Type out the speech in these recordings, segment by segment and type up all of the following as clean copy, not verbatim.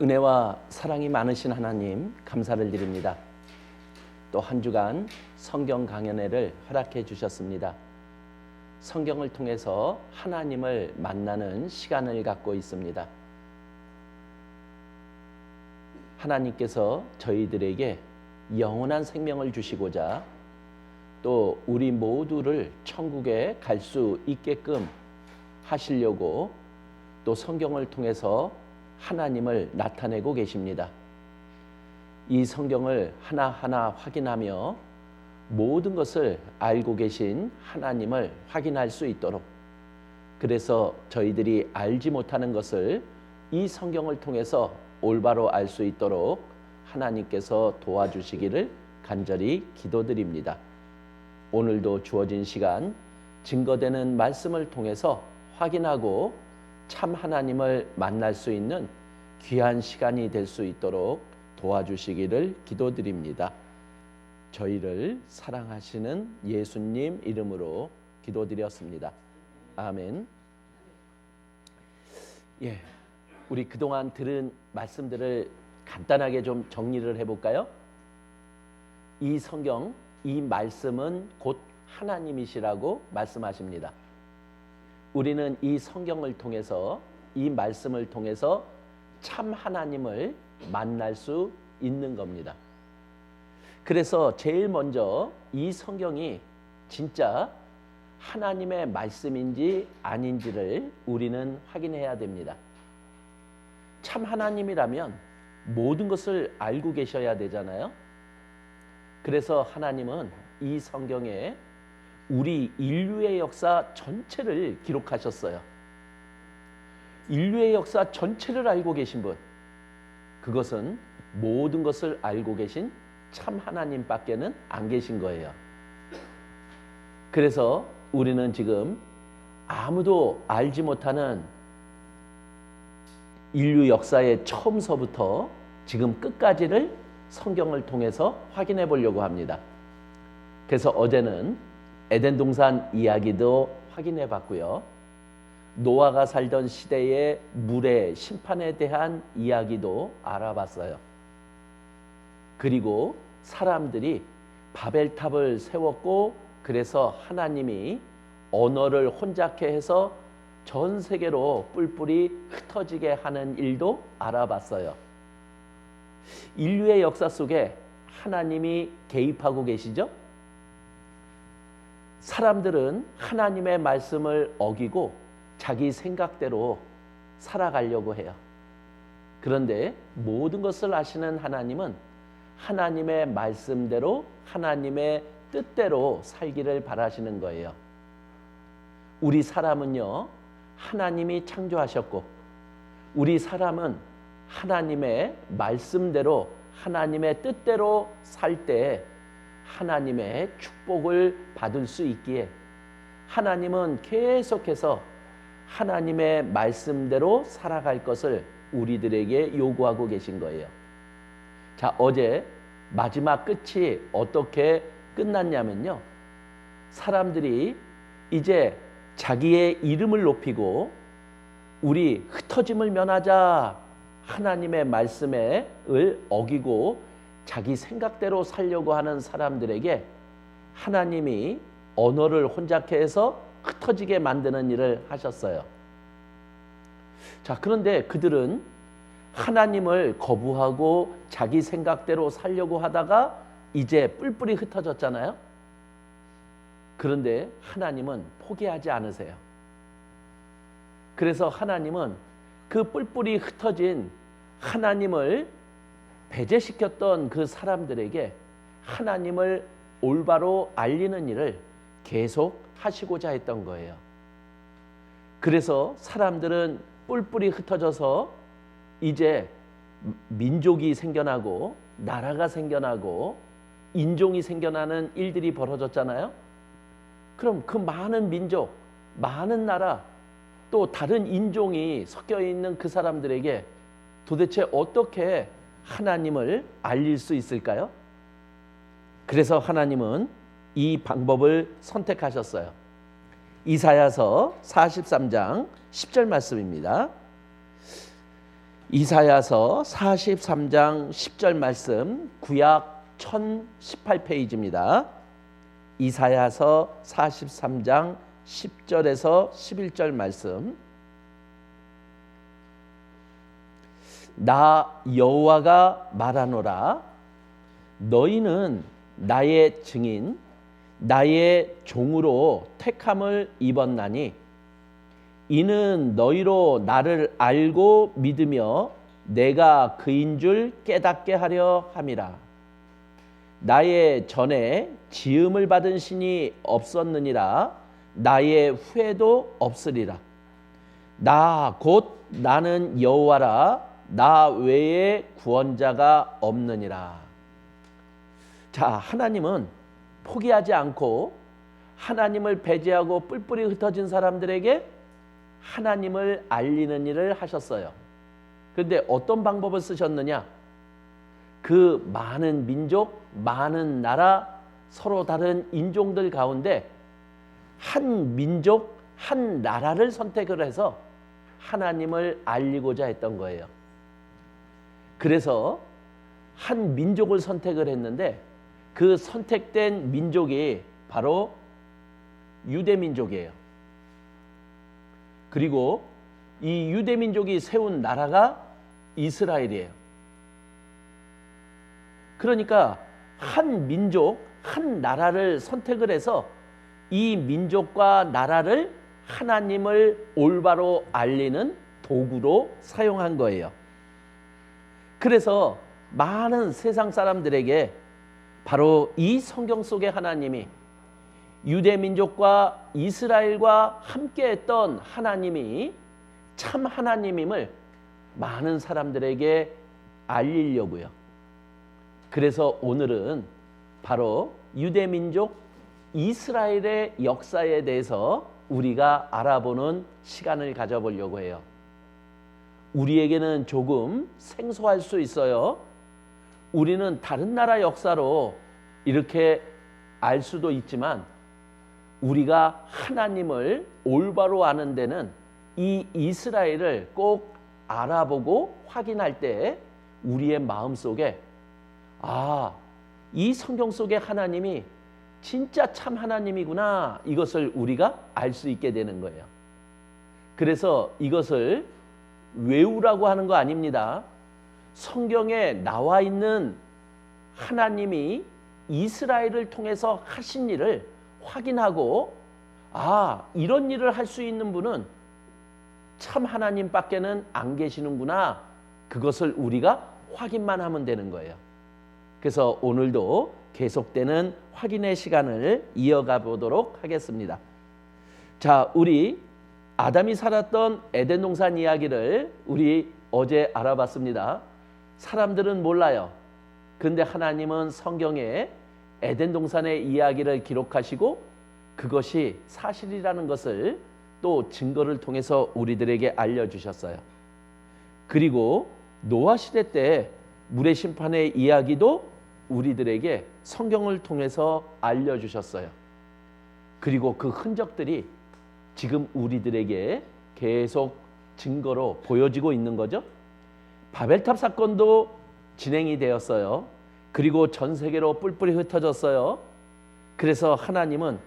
은혜와 사랑이 많으신 하나님 감사를 드립니다. 또 한 주간 성경 강연회를 허락해 주셨습니다. 성경을 통해서 하나님을 만나는 시간을 갖고 있습니다. 하나님께서 저희들에게 영원한 생명을 주시고자 또 우리 모두를 천국에 갈 수 있게끔 하시려고 또 성경을 통해서 하나님을 나타내고 계십니다. 이 성경을 하나하나 확인하며 모든 것을 알고 계신 하나님을 확인할 수 있도록, 그래서 저희들이 알지 못하는 것을 이 성경을 통해서 올바로 알 수 있도록 하나님께서 도와주시기를 간절히 기도드립니다. 오늘도 주어진 시간 증거되는 말씀을 통해서 확인하고 참 하나님을 만날 수 있는 귀한 시간이 될 수 있도록 도와주시기를 기도드립니다. 저희를 사랑하시는 예수님 이름으로 기도드렸습니다. 아멘. 우리 그동안 들은 말씀들을 간단하게 좀 정리를 해볼까요? 이 성경, 이 말씀은 곧 하나님이시라고 말씀하십니다. 우리는 이 성경을 통해서, 이 말씀을 통해서 참 하나님을 만날 수 있는 겁니다. 그래서 제일 먼저 이 성경이 진짜 하나님의 말씀인지 아닌지를 우리는 확인해야 됩니다. 참 하나님이라면 모든 것을 알고 계셔야 되잖아요. 그래서 하나님은 이 성경에 우리 인류의 역사 전체를 기록하셨어요. 인류의 역사 전체를 알고 계신 분, 그것은 모든 것을 알고 계신 참 하나님밖에는 안 계신 거예요. 그래서 우리는 지금 아무도 알지 못하는 인류 역사의 처음서부터 지금 끝까지를 성경을 통해서 확인해 보려고 합니다. 그래서 어제는 에덴 동산 이야기도 확인해 봤고요. 노아가 살던 시대의 물의 심판에 대한 이야기도 알아봤어요. 그리고 사람들이 바벨탑을 세웠고, 그래서 하나님이 언어를 혼잡케 해서 전 세계로 뿔뿔이 흩어지게 하는 일도 알아봤어요. 인류의 역사 속에 하나님이 개입하고 계시죠? 사람들은 하나님의 말씀을 어기고 자기 생각대로 살아가려고 해요. 그런데 모든 것을 아시는 하나님은 하나님의 말씀대로, 하나님의 뜻대로 살기를 바라시는 거예요. 우리 사람은요, 하나님이 창조하셨고, 우리 사람은 하나님의 말씀대로, 하나님의 뜻대로 살 때 하나님의 축복을 받을 수 있기에 하나님은 계속해서 하나님의 말씀대로 살아갈 것을 우리들에게 요구하고 계신 거예요. 자, 어제 마지막 끝이 어떻게 끝났냐면요, 사람들이 이제 자기의 이름을 높이고 우리 흩어짐을 면하자, 하나님의 말씀을 어기고 자기 생각대로 살려고 하는 사람들에게 하나님이 언어를 혼잡케 해서 흩어지게 만드는 일을 하셨어요. 자, 그런데 그들은 하나님을 거부하고 자기 생각대로 살려고 하다가 이제 뿔뿔이 흩어졌잖아요. 그런데 하나님은 포기하지 않으세요. 그래서 하나님은 그 뿔뿔이 흩어진 하나님을 배제시켰던 그 사람들에게 하나님을 올바로 알리는 일을 계속 하시고자 했던 거예요. 그래서 사람들은 뿔뿔이 흩어져서 이제 민족이 생겨나고 나라가 생겨나고 인종이 생겨나는 일들이 벌어졌잖아요. 그럼 그 많은 민족, 많은 나라, 또 다른 인종이 섞여 있는 그 사람들에게 도대체 어떻게 하나님을 알릴 수 있을까요? 그래서 하나님은 이 방법을 선택하셨어요. 이사야서 43장 10절 말씀입니다. 이사야서 43장 10절 말씀, 구약 1018페이지입니다. 이사야서 43장 10절에서 11절 말씀. 나 여호와가 말하노라. 너희는 나의 증인, 나의 종으로 택함을 입었나니 이는 너희로 나를 알고 믿으며 내가 그인 줄 깨닫게 하려 함이라. 나의 전에 지음을 받은 신이 없었느니라. 나의 후에도 없으리라. 나 곧 나는 여호와라. 나 외에 구원자가 없느니라. 자, 하나님은 포기하지 않고 하나님을 배제하고 뿔뿔이 흩어진 사람들에게 하나님을 알리는 일을 하셨어요. 그런데 어떤 방법을 쓰셨느냐? 그 많은 민족, 많은 나라, 서로 다른 인종들 가운데 한 민족, 한 나라를 선택을 해서 하나님을 알리고자 했던 거예요. 그래서 한 민족을 선택을 했는데 그 선택된 민족이 바로 유대민족이에요. 그리고 이 유대민족이 세운 나라가 이스라엘이에요. 그러니까 한 민족, 한 나라를 선택을 해서 이 민족과 나라를 하나님을 올바로 알리는 도구로 사용한 거예요. 그래서 많은 세상 사람들에게 바로 이 성경 속의 하나님이 유대민족과 이스라엘과 함께했던 하나님이 참 하나님임을 많은 사람들에게 알리려고요. 그래서 오늘은 바로 유대민족 이스라엘의 역사에 대해서 우리가 알아보는 시간을 가져보려고 해요. 우리에게는 조금 생소할 수 있어요. 우리는 다른 나라 역사로 이렇게 알 수도 있지만 우리가 하나님을 올바로 아는 데는 이 이스라엘을 꼭 알아보고 확인할 때 우리의 마음속에 이 성경 속의 하나님이 진짜 참 하나님이구나, 이것을 우리가 알 수 있게 되는 거예요. 그래서 이것을 외우라고 하는 거 아닙니다. 성경에 나와 있는 하나님이 이스라엘을 통해서 하신 일을 확인하고 이런 일을 할 수 있는 분은 참 하나님밖에는 안 계시는구나, 그것을 우리가 확인만 하면 되는 거예요. 그래서 오늘도 계속되는 확인의 시간을 이어가 보도록 하겠습니다. 자, 우리 아담이 살았던 에덴 동산 이야기를 우리 어제 알아봤습니다. 사람들은 몰라요. 그런데 하나님은 성경에 에덴 동산의 이야기를 기록하시고 그것이 사실이라는 것을 또 증거를 통해서 우리들에게 알려주셨어요. 그리고 노아 시대 때 물의 심판의 이야기도 우리들에게 성경을 통해서 알려주셨어요. 그리고 그 흔적들이 지금 우리들에게 계속 증거로 보여지고 있는 거죠. 바벨탑 사건도 진행이 되었어요. 그리고 전 세계로 뿔뿔이 흩어졌어요. 그래서 하나님은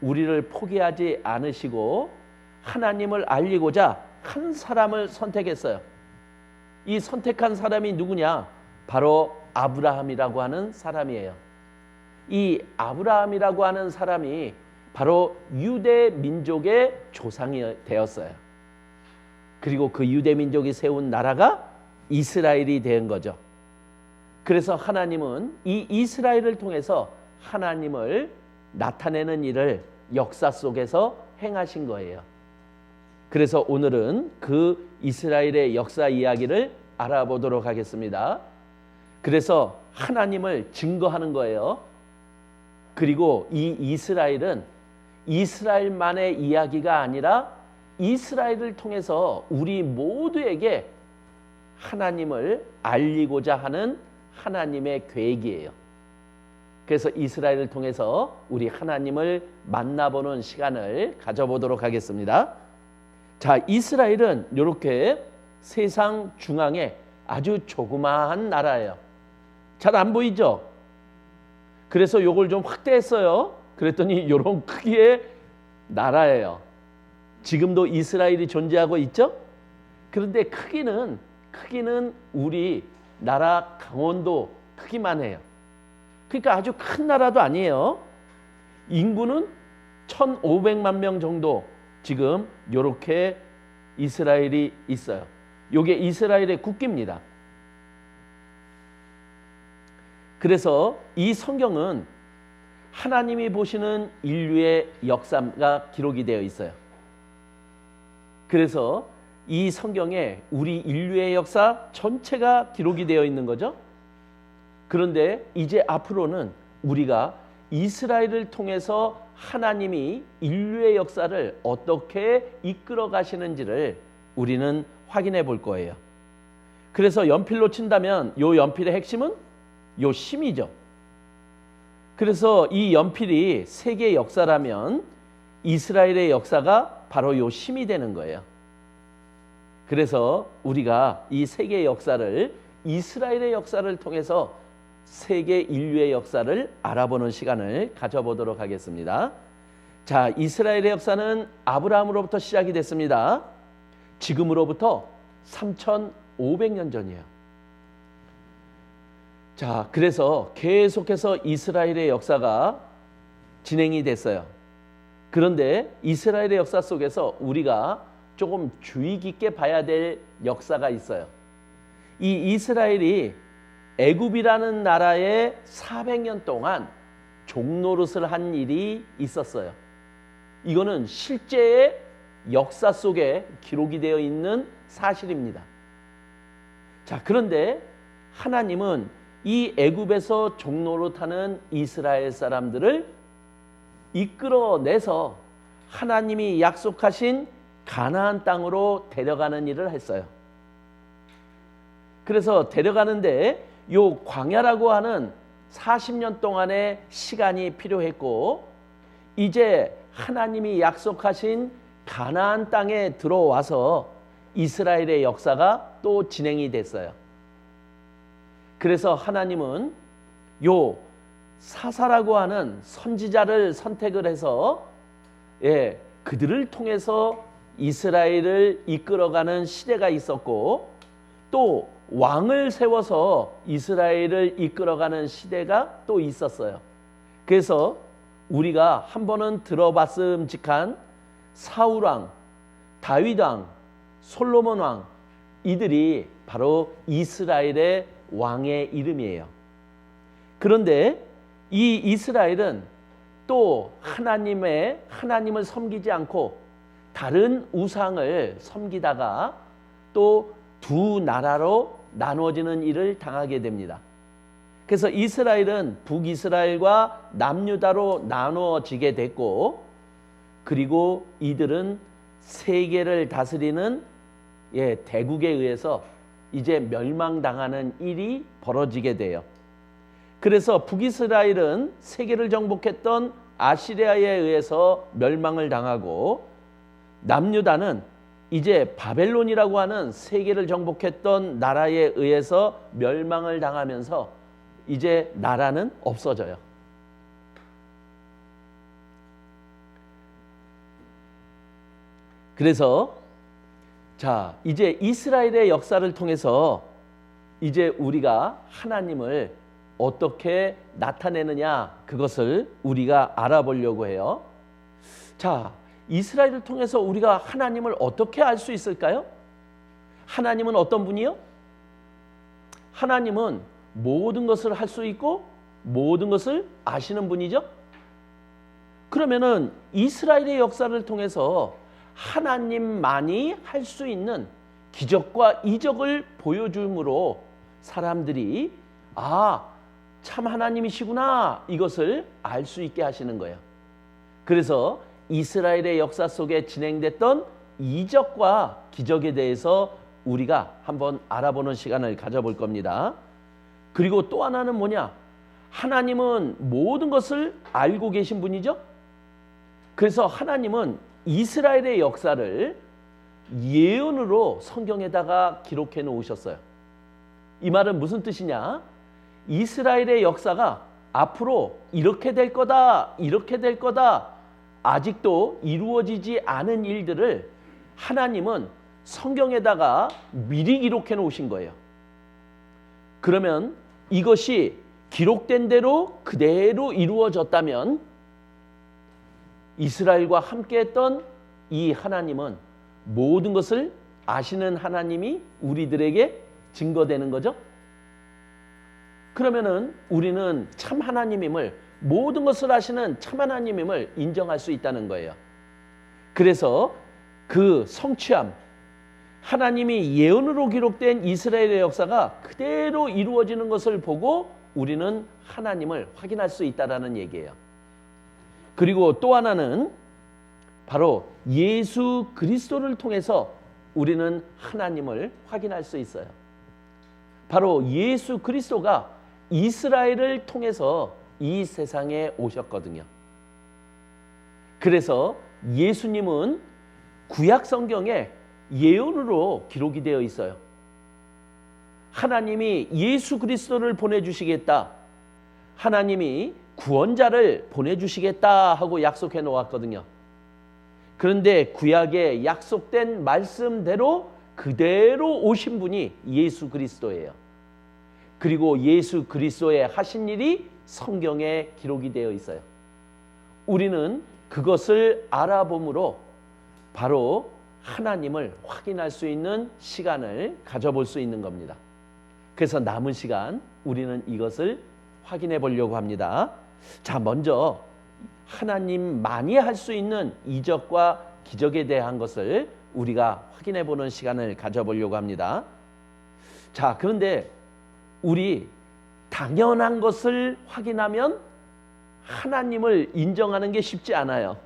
우리를 포기하지 않으시고 하나님을 알리고자 한 사람을 선택했어요. 이 선택한 사람이 누구냐? 바로 아브라함이라고 하는 사람이에요. 이 아브라함이라고 하는 사람이 바로 유대 민족의 조상이 되었어요. 그리고 그 유대 민족이 세운 나라가 이스라엘이 된 거죠. 그래서 하나님은 이 이스라엘을 통해서 하나님을 나타내는 일을 역사 속에서 행하신 거예요. 그래서 오늘은 그 이스라엘의 역사 이야기를 알아보도록 하겠습니다. 그래서 하나님을 증거하는 거예요. 그리고 이 이스라엘은 이스라엘만의 이야기가 아니라 이스라엘을 통해서 우리 모두에게 하나님을 알리고자 하는 하나님의 계획이에요. 그래서 이스라엘을 통해서 우리 하나님을 만나보는 시간을 가져보도록 하겠습니다. 자, 이스라엘은 이렇게 세상 중앙에 아주 조그마한 나라예요. 잘 안 보이죠? 그래서 요걸 좀 확대했어요. 그랬더니 이런 크기의 나라예요. 지금도 이스라엘이 존재하고 있죠? 그런데 크기는 우리 나라 강원도 크기만 해요. 그러니까 아주 큰 나라도 아니에요. 인구는 1,500만 명 정도 지금 이렇게 이스라엘이 있어요. 이게 이스라엘의 국기입니다. 그래서 이 성경은 하나님이 보시는 인류의 역사가 기록이 되어 있어요. 그래서 이 성경에 우리 인류의 역사 전체가 기록이 되어 있는 거죠. 그런데 이제 앞으로는 우리가 이스라엘을 통해서 하나님이 인류의 역사를 어떻게 이끌어 가시는지를 우리는 확인해 볼 거예요. 그래서 연필로 친다면 요 연필의 핵심은 요 심이죠. 그래서 이 연필이 세계의 역사라면 이스라엘의 역사가 바로 요 심이 되는 거예요. 그래서 우리가 이 세계의 역사를 이스라엘의 역사를 통해서 세계 인류의 역사를 알아보는 시간을 가져보도록 하겠습니다. 자, 이스라엘의 역사는 아브라함으로부터 시작이 됐습니다. 지금으로부터 3,500년 전이에요. 자, 그래서 계속해서 이스라엘의 역사가 진행이 됐어요. 그런데 이스라엘의 역사 속에서 우리가 조금 주의 깊게 봐야 될 역사가 있어요. 이 이스라엘이 애굽이라는 나라에 400년 동안 종노릇을 한 일이 있었어요. 이거는 실제의 역사 속에 기록이 되어 있는 사실입니다. 자, 그런데 하나님은 이 애굽에서 종노릇하는 이스라엘 사람들을 이끌어내서 하나님이 약속하신 가나안 땅으로 데려가는 일을 했어요. 그래서 데려가는데 요 광야라고 하는 40년 동안의 시간이 필요했고, 이제 하나님이 약속하신 가나안 땅에 들어와서 이스라엘의 역사가 또 진행이 됐어요. 그래서 하나님은 요 사사라고 하는 선지자를 선택을 해서 그들을 통해서 이스라엘을 이끌어가는 시대가 있었고, 또 왕을 세워서 이스라엘을 이끌어가는 시대가 또 있었어요. 그래서 우리가 한 번은 들어봤음직한 사울왕, 다윗왕, 솔로몬왕, 이들이 바로 이스라엘의 왕의 이름이에요. 그런데 이 이스라엘은 또 하나님을 섬기지 않고 다른 우상을 섬기다가 또 두 나라로 나누어지는 일을 당하게 됩니다. 그래서 이스라엘은 북이스라엘과 남유다로 나누어지게 됐고, 그리고 이들은 세계를 다스리는 대국에 의해서 이제 멸망당하는 일이 벌어지게 돼요. 그래서 북이스라엘은 세계를 정복했던 아시리아에 의해서 멸망을 당하고, 남유다는 이제 바벨론이라고 하는 세계를 정복했던 나라에 의해서 멸망을 당하면서 이제 나라는 없어져요. 그래서 자, 이제 이스라엘의 역사를 통해서 이제 우리가 하나님을 어떻게 나타내느냐, 그것을 우리가 알아보려고 해요. 자, 이스라엘을 통해서 우리가 하나님을 어떻게 알 수 있을까요? 하나님은 어떤 분이요? 하나님은 모든 것을 할 수 있고 모든 것을 아시는 분이죠. 그러면은 이스라엘의 역사를 통해서 하나님만이 할 수 있는 기적과 이적을 보여줌으로 사람들이 참 하나님이시구나, 이것을 알 수 있게 하시는 거예요. 그래서 이스라엘의 역사 속에 진행됐던 이적과 기적에 대해서 우리가 한번 알아보는 시간을 가져볼 겁니다. 그리고 또 하나는 뭐냐? 하나님은 모든 것을 알고 계신 분이죠. 그래서 하나님은 이스라엘의 역사를 예언으로 성경에다가 기록해 놓으셨어요. 이 말은 무슨 뜻이냐? 이스라엘의 역사가 앞으로 이렇게 될 거다, 이렇게 될 거다, 아직도 이루어지지 않은 일들을 하나님은 성경에다가 미리 기록해 놓으신 거예요. 그러면 이것이 기록된 대로 그대로 이루어졌다면 이스라엘과 함께했던 이 하나님은 모든 것을 아시는 하나님이 우리들에게 증거되는 거죠. 그러면은 우리는 참 하나님임을, 모든 것을 아시는 참 하나님임을 인정할 수 있다는 거예요. 그래서 그 성취함, 하나님이 예언으로 기록된 이스라엘의 역사가 그대로 이루어지는 것을 보고 우리는 하나님을 확인할 수 있다는 얘기예요. 그리고 또 하나는 바로 예수 그리스도를 통해서 우리는 하나님을 확인할 수 있어요. 바로 예수 그리스도가 이스라엘을 통해서 이 세상에 오셨거든요. 그래서 예수님은 구약 성경에 예언으로 기록이 되어 있어요. 하나님이 예수 그리스도를 보내주시겠다, 하나님이 구원자를 보내주시겠다 하고 약속해 놓았거든요. 그런데 구약에 약속된 말씀대로 그대로 오신 분이 예수 그리스도예요. 그리고 예수 그리스도의 하신 일이 성경에 기록이 되어 있어요. 우리는 그것을 알아봄으로 바로 하나님을 확인할 수 있는 시간을 가져볼 수 있는 겁니다. 그래서 남은 시간 우리는 이것을 확인해 보려고 합니다. 자, 먼저 하나님만이 할 수 있는 이적과 기적에 대한 것을 우리가 확인해 보는 시간을 가져보려고 합니다. 자, 그런데 우리 당연한 것을 확인하면 하나님을 인정하는 게 쉽지 않아요.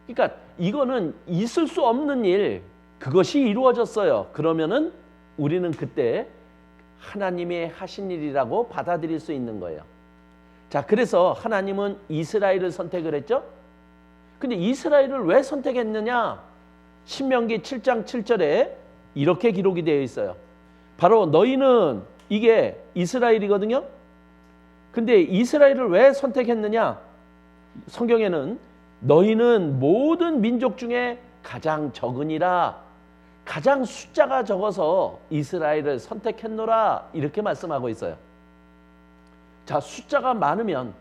그러니까 이거는 있을 수 없는 일, 그것이 이루어졌어요. 그러면은 우리는 그때 하나님의 하신 일이라고 받아들일 수 있는 거예요. 자, 그래서 하나님은 이스라엘을 선택을 했죠. 근데 이스라엘을 왜 선택했느냐? 신명기 7장 7절에 이렇게 기록이 되어 있어요. 바로 너희는, 이게 이스라엘이거든요. 근데 이스라엘을 왜 선택했느냐? 성경에는 너희는 모든 민족 중에 가장 적으니라, 가장 숫자가 적어서 이스라엘을 선택했노라, 이렇게 말씀하고 있어요. 자, 숫자가 많으면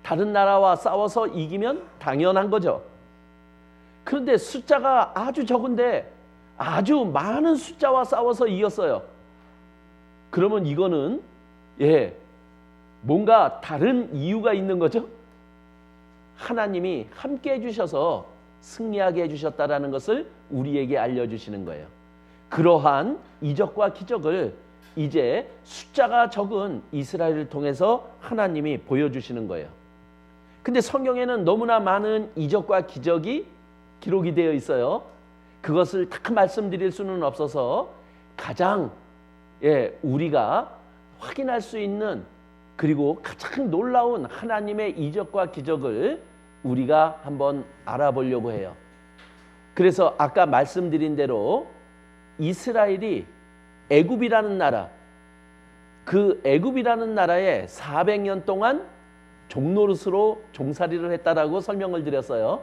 다른 나라와 싸워서 이기면 당연한 거죠. 그런데 숫자가 아주 적은데 아주 많은 숫자와 싸워서 이겼어요. 그러면 이거는 뭔가 다른 이유가 있는 거죠. 하나님이 함께 해주셔서 승리하게 해주셨다라는 것을 우리에게 알려주시는 거예요. 그러한 이적과 기적을 이제 숫자가 적은 이스라엘을 통해서 하나님이 보여주시는 거예요. 근데 성경에는 너무나 많은 이적과 기적이 기록이 되어 있어요. 그것을 다 말씀드릴 수는 없어서 가장 우리가 확인할 수 있는, 그리고 가장 놀라운 하나님의 이적과 기적을 우리가 한번 알아보려고 해요. 그래서 아까 말씀드린 대로 이스라엘이 애굽이라는 나라, 그 애굽이라는 나라에 400년 동안 종노릇으로 종살이를 했다라고 설명을 드렸어요.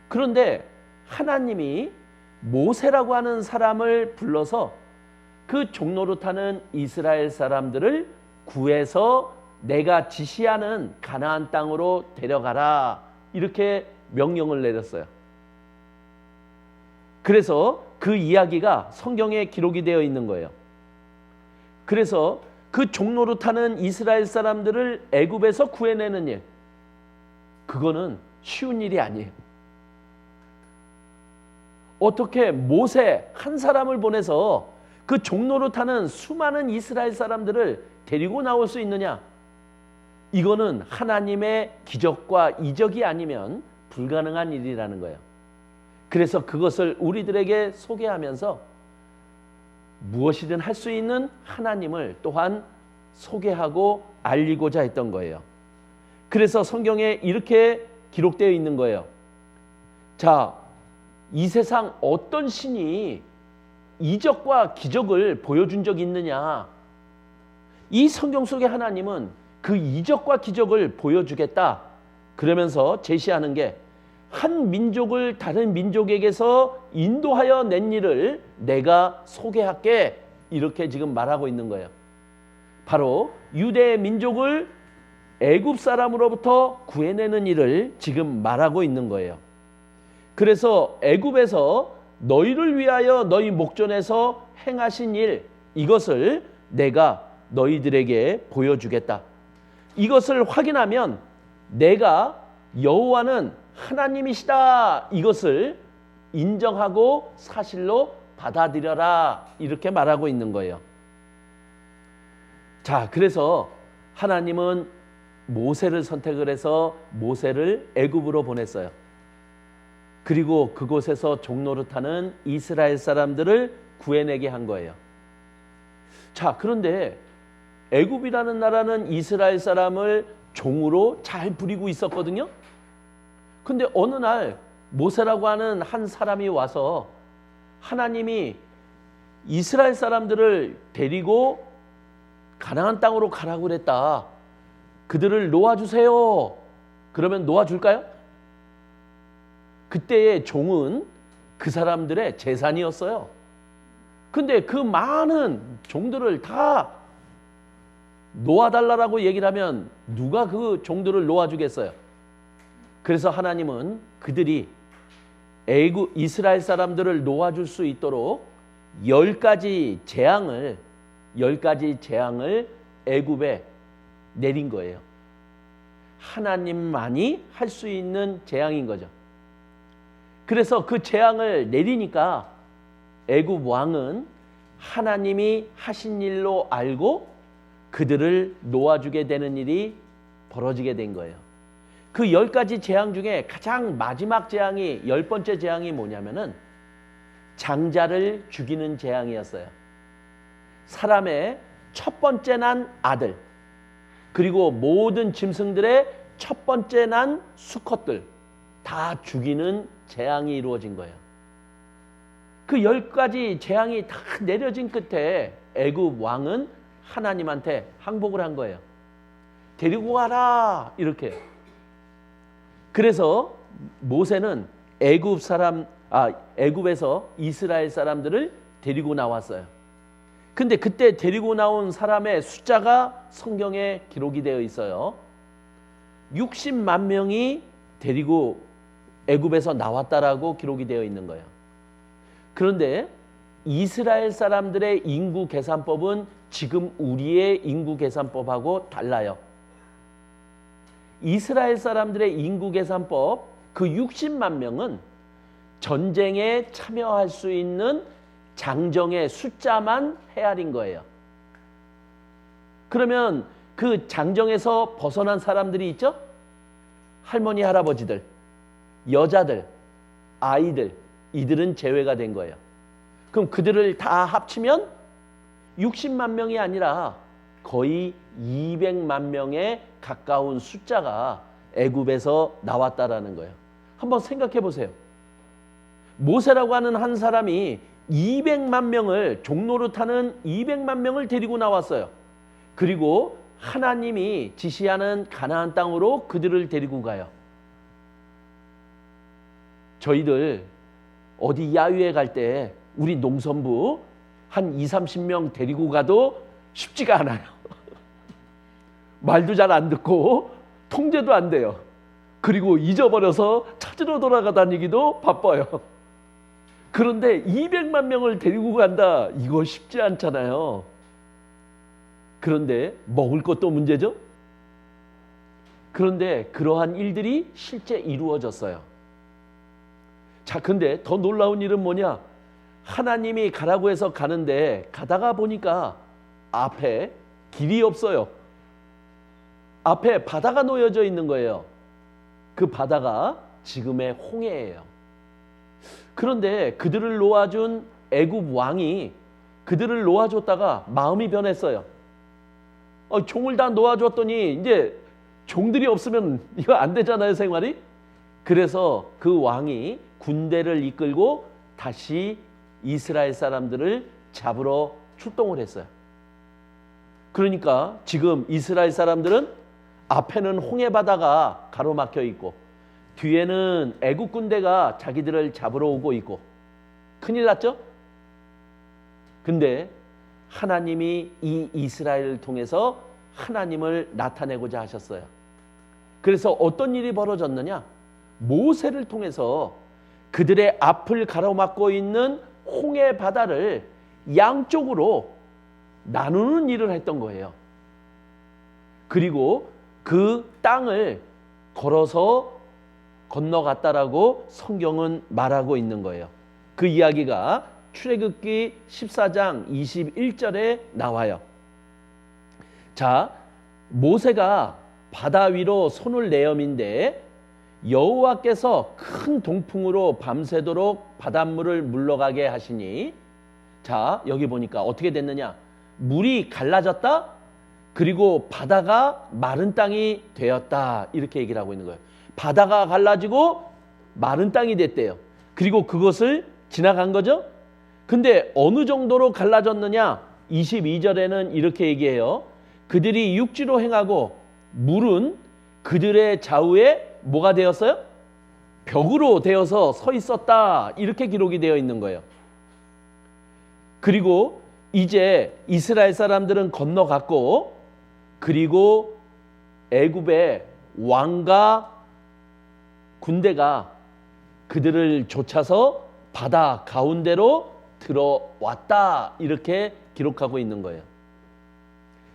그런데 하나님이 모세라고 하는 사람을 불러서 그 종노릇하는 이스라엘 사람들을 구해서 내가 지시하는 가나안 땅으로 데려가라, 이렇게 명령을 내렸어요. 그래서 그 이야기가 성경에 기록이 되어 있는 거예요. 그래서 그 종노릇하는 이스라엘 사람들을 애굽에서 구해내는 일, 그거는 쉬운 일이 아니에요. 어떻게 모세 한 사람을 보내서 그 종노릇하는 수많은 이스라엘 사람들을 데리고 나올 수 있느냐? 이거는 하나님의 기적과 이적이 아니면 불가능한 일이라는 거예요. 그래서 그것을 우리들에게 소개하면서 무엇이든 할 수 있는 하나님을 또한 소개하고 알리고자 했던 거예요. 그래서 성경에 이렇게 기록되어 있는 거예요. 자, 이 세상 어떤 신이 이적과 기적을 보여준 적이 있느냐? 이 성경 속의 하나님은 그 이적과 기적을 보여주겠다. 그러면서 제시하는 게 한 민족을 다른 민족에게서 인도하여 낸 일을 내가 소개할게. 이렇게 지금 말하고 있는 거예요. 바로 유대 민족을 애굽 사람으로부터 구해내는 일을 지금 말하고 있는 거예요. 그래서 애굽에서 너희를 위하여 너희 목전에서 행하신 일, 이것을 내가 너희들에게 보여주겠다. 이것을 확인하면 내가 여호와는 하나님이시다. 이것을 인정하고 사실로 받아들여라. 이렇게 말하고 있는 거예요. 자, 그래서 하나님은 모세를 선택을 해서 모세를 애굽으로 보냈어요. 그리고 그곳에서 종노릇하는 이스라엘 사람들을 구해내게 한 거예요. 자, 그런데 애굽이라는 나라는 이스라엘 사람을 종으로 잘 부리고 있었거든요. 근데 어느 날 모세라고 하는 한 사람이 와서 하나님이 이스라엘 사람들을 데리고 가나안 땅으로 가라고 그랬다. 그들을 놓아주세요. 그러면 놓아줄까요? 그때의 종은 그 사람들의 재산이었어요. 근데 그 많은 종들을 다 놓아달라고 얘기를 하면 누가 그 종들을 놓아주겠어요? 그래서 하나님은 그들이 애굽 이스라엘 사람들을 놓아줄 수 있도록 10가지 재앙을 애굽에 내린 거예요. 하나님만이 할 수 있는 재앙인 거죠. 그래서 그 재앙을 내리니까 애굽 왕은 하나님이 하신 일로 알고 그들을 놓아주게 되는 일이 벌어지게 된 거예요. 그 10가지 재앙 중에 가장 마지막 재앙이 10번째 재앙이 뭐냐면은 장자를 죽이는 재앙이었어요. 사람의 첫 번째 난 아들, 그리고 모든 짐승들의 첫 번째 난 수컷들 다 죽이는 재앙이 이루어진 거예요. 그 10가지 재앙이 다 내려진 끝에 애굽 왕은 하나님한테 항복을 한 거예요. 데리고 가라 이렇게. 그래서 모세는 애굽에서 이스라엘 사람들을 데리고 나왔어요. 근데 그때 데리고 나온 사람의 숫자가 성경에 기록이 되어 있어요. 60만 명이 데리고 애굽에서 나왔다라고 기록이 되어 있는 거예요. 그런데 이스라엘 사람들의 인구 계산법은 지금 우리의 인구 계산법하고 달라요. 이스라엘 사람들의 인구 계산법, 그 60만 명은 전쟁에 참여할 수 있는 장정의 숫자만 헤아린 거예요. 그러면 그 장정에서 벗어난 사람들이 있죠? 할머니, 할아버지들, 여자들, 아이들, 이들은 제외가 된 거예요. 그럼 그들을 다 합치면 60만 명이 아니라 거의 200만 명에 가까운 숫자가 애굽에서 나왔다라는 거예요. 한번 생각해 보세요. 모세라고 하는 한 사람이 200만 명을 종노릇하는 200만 명을 데리고 나왔어요. 그리고 하나님이 지시하는 가나안 땅으로 그들을 데리고 가요. 저희들 어디 야유회 갈 때 우리 농선부 한 20-30명 데리고 가도 쉽지가 않아요. 말도 잘 안 듣고 통제도 안 돼요. 그리고 잊어버려서 찾으러 돌아다니기도 바빠요. 그런데 200만 명을 데리고 간다. 이거 쉽지 않잖아요. 그런데 먹을 것도 문제죠. 그런데 그러한 일들이 실제 이루어졌어요. 자, 근데 더 놀라운 일은 뭐냐? 하나님이 가라고 해서 가는데 가다가 보니까 앞에 길이 없어요. 앞에 바다가 놓여져 있는 거예요. 그 바다가 지금의 홍해예요. 그런데 그들을 놓아준 애굽 왕이 그들을 놓아줬다가 마음이 변했어요. 종을 다 놓아줬더니 이제 종들이 없으면 이거 안 되잖아요, 생활이. 그래서 그 왕이 군대를 이끌고 다시 이스라엘 사람들을 잡으러 출동을 했어요. 그러니까 지금 이스라엘 사람들은 앞에는 홍해 바다가 가로막혀 있고 뒤에는 애국 군대가 자기들을 잡으러 오고 있고 큰일 났죠? 근데 하나님이 이 이스라엘을 통해서 하나님을 나타내고자 하셨어요. 그래서 어떤 일이 벌어졌느냐? 모세를 통해서 그들의 앞을 가로막고 있는 홍해 바다를 양쪽으로 나누는 일을 했던 거예요. 그리고 그 땅을 걸어서 건너갔다라고 성경은 말하고 있는 거예요. 그 이야기가 출애굽기 14장 21절에 나와요. 자, 모세가 바다 위로 손을 내어민데 여호와께서 큰 동풍으로 밤새도록 바닷물을 물러가게 하시니, 자, 여기 보니까 어떻게 됐느냐? 물이 갈라졌다. 그리고 바다가 마른 땅이 되었다. 이렇게 얘기를 하고 있는 거예요. 바다가 갈라지고 마른 땅이 됐대요. 그리고 그것을 지나간 거죠. 근데 어느 정도로 갈라졌느냐? 22절에는 이렇게 얘기해요. 그들이 육지로 행하고 물은 그들의 좌우에 뭐가 되었어요? 벽으로 되어서 서 있었다. 이렇게 기록이 되어 있는 거예요. 그리고 이제 이스라엘 사람들은 건너갔고, 그리고 애굽의 왕과 군대가 그들을 쫓아서 바다 가운데로 들어왔다. 이렇게 기록하고 있는 거예요.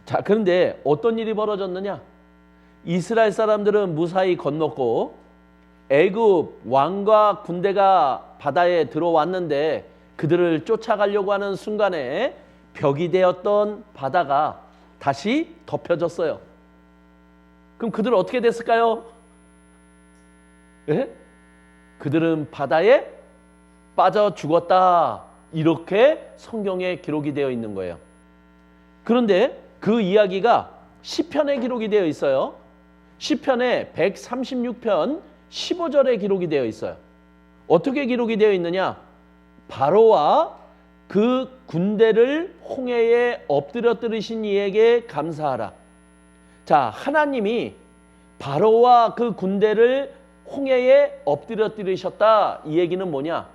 자, 그런데 어떤 일이 벌어졌느냐? 이스라엘 사람들은 무사히 건넜고 애굽 왕과 군대가 바다에 들어왔는데 그들을 쫓아가려고 하는 순간에 벽이 되었던 바다가 다시 덮여졌어요. 그럼 그들은 어떻게 됐을까요? 예? 그들은 바다에 빠져 죽었다. 이렇게 성경에 기록이 되어 있는 거예요. 그런데 그 이야기가 시편에 기록이 되어 있어요. 시편의 136편 15절에 기록이 되어 있어요. 어떻게 기록이 되어 있느냐? 바로와 그 군대를 홍해에 엎드려뜨리신 이에게 감사하라. 자, 하나님이 바로와 그 군대를 홍해에 엎드려뜨리셨다. 이 얘기는 뭐냐?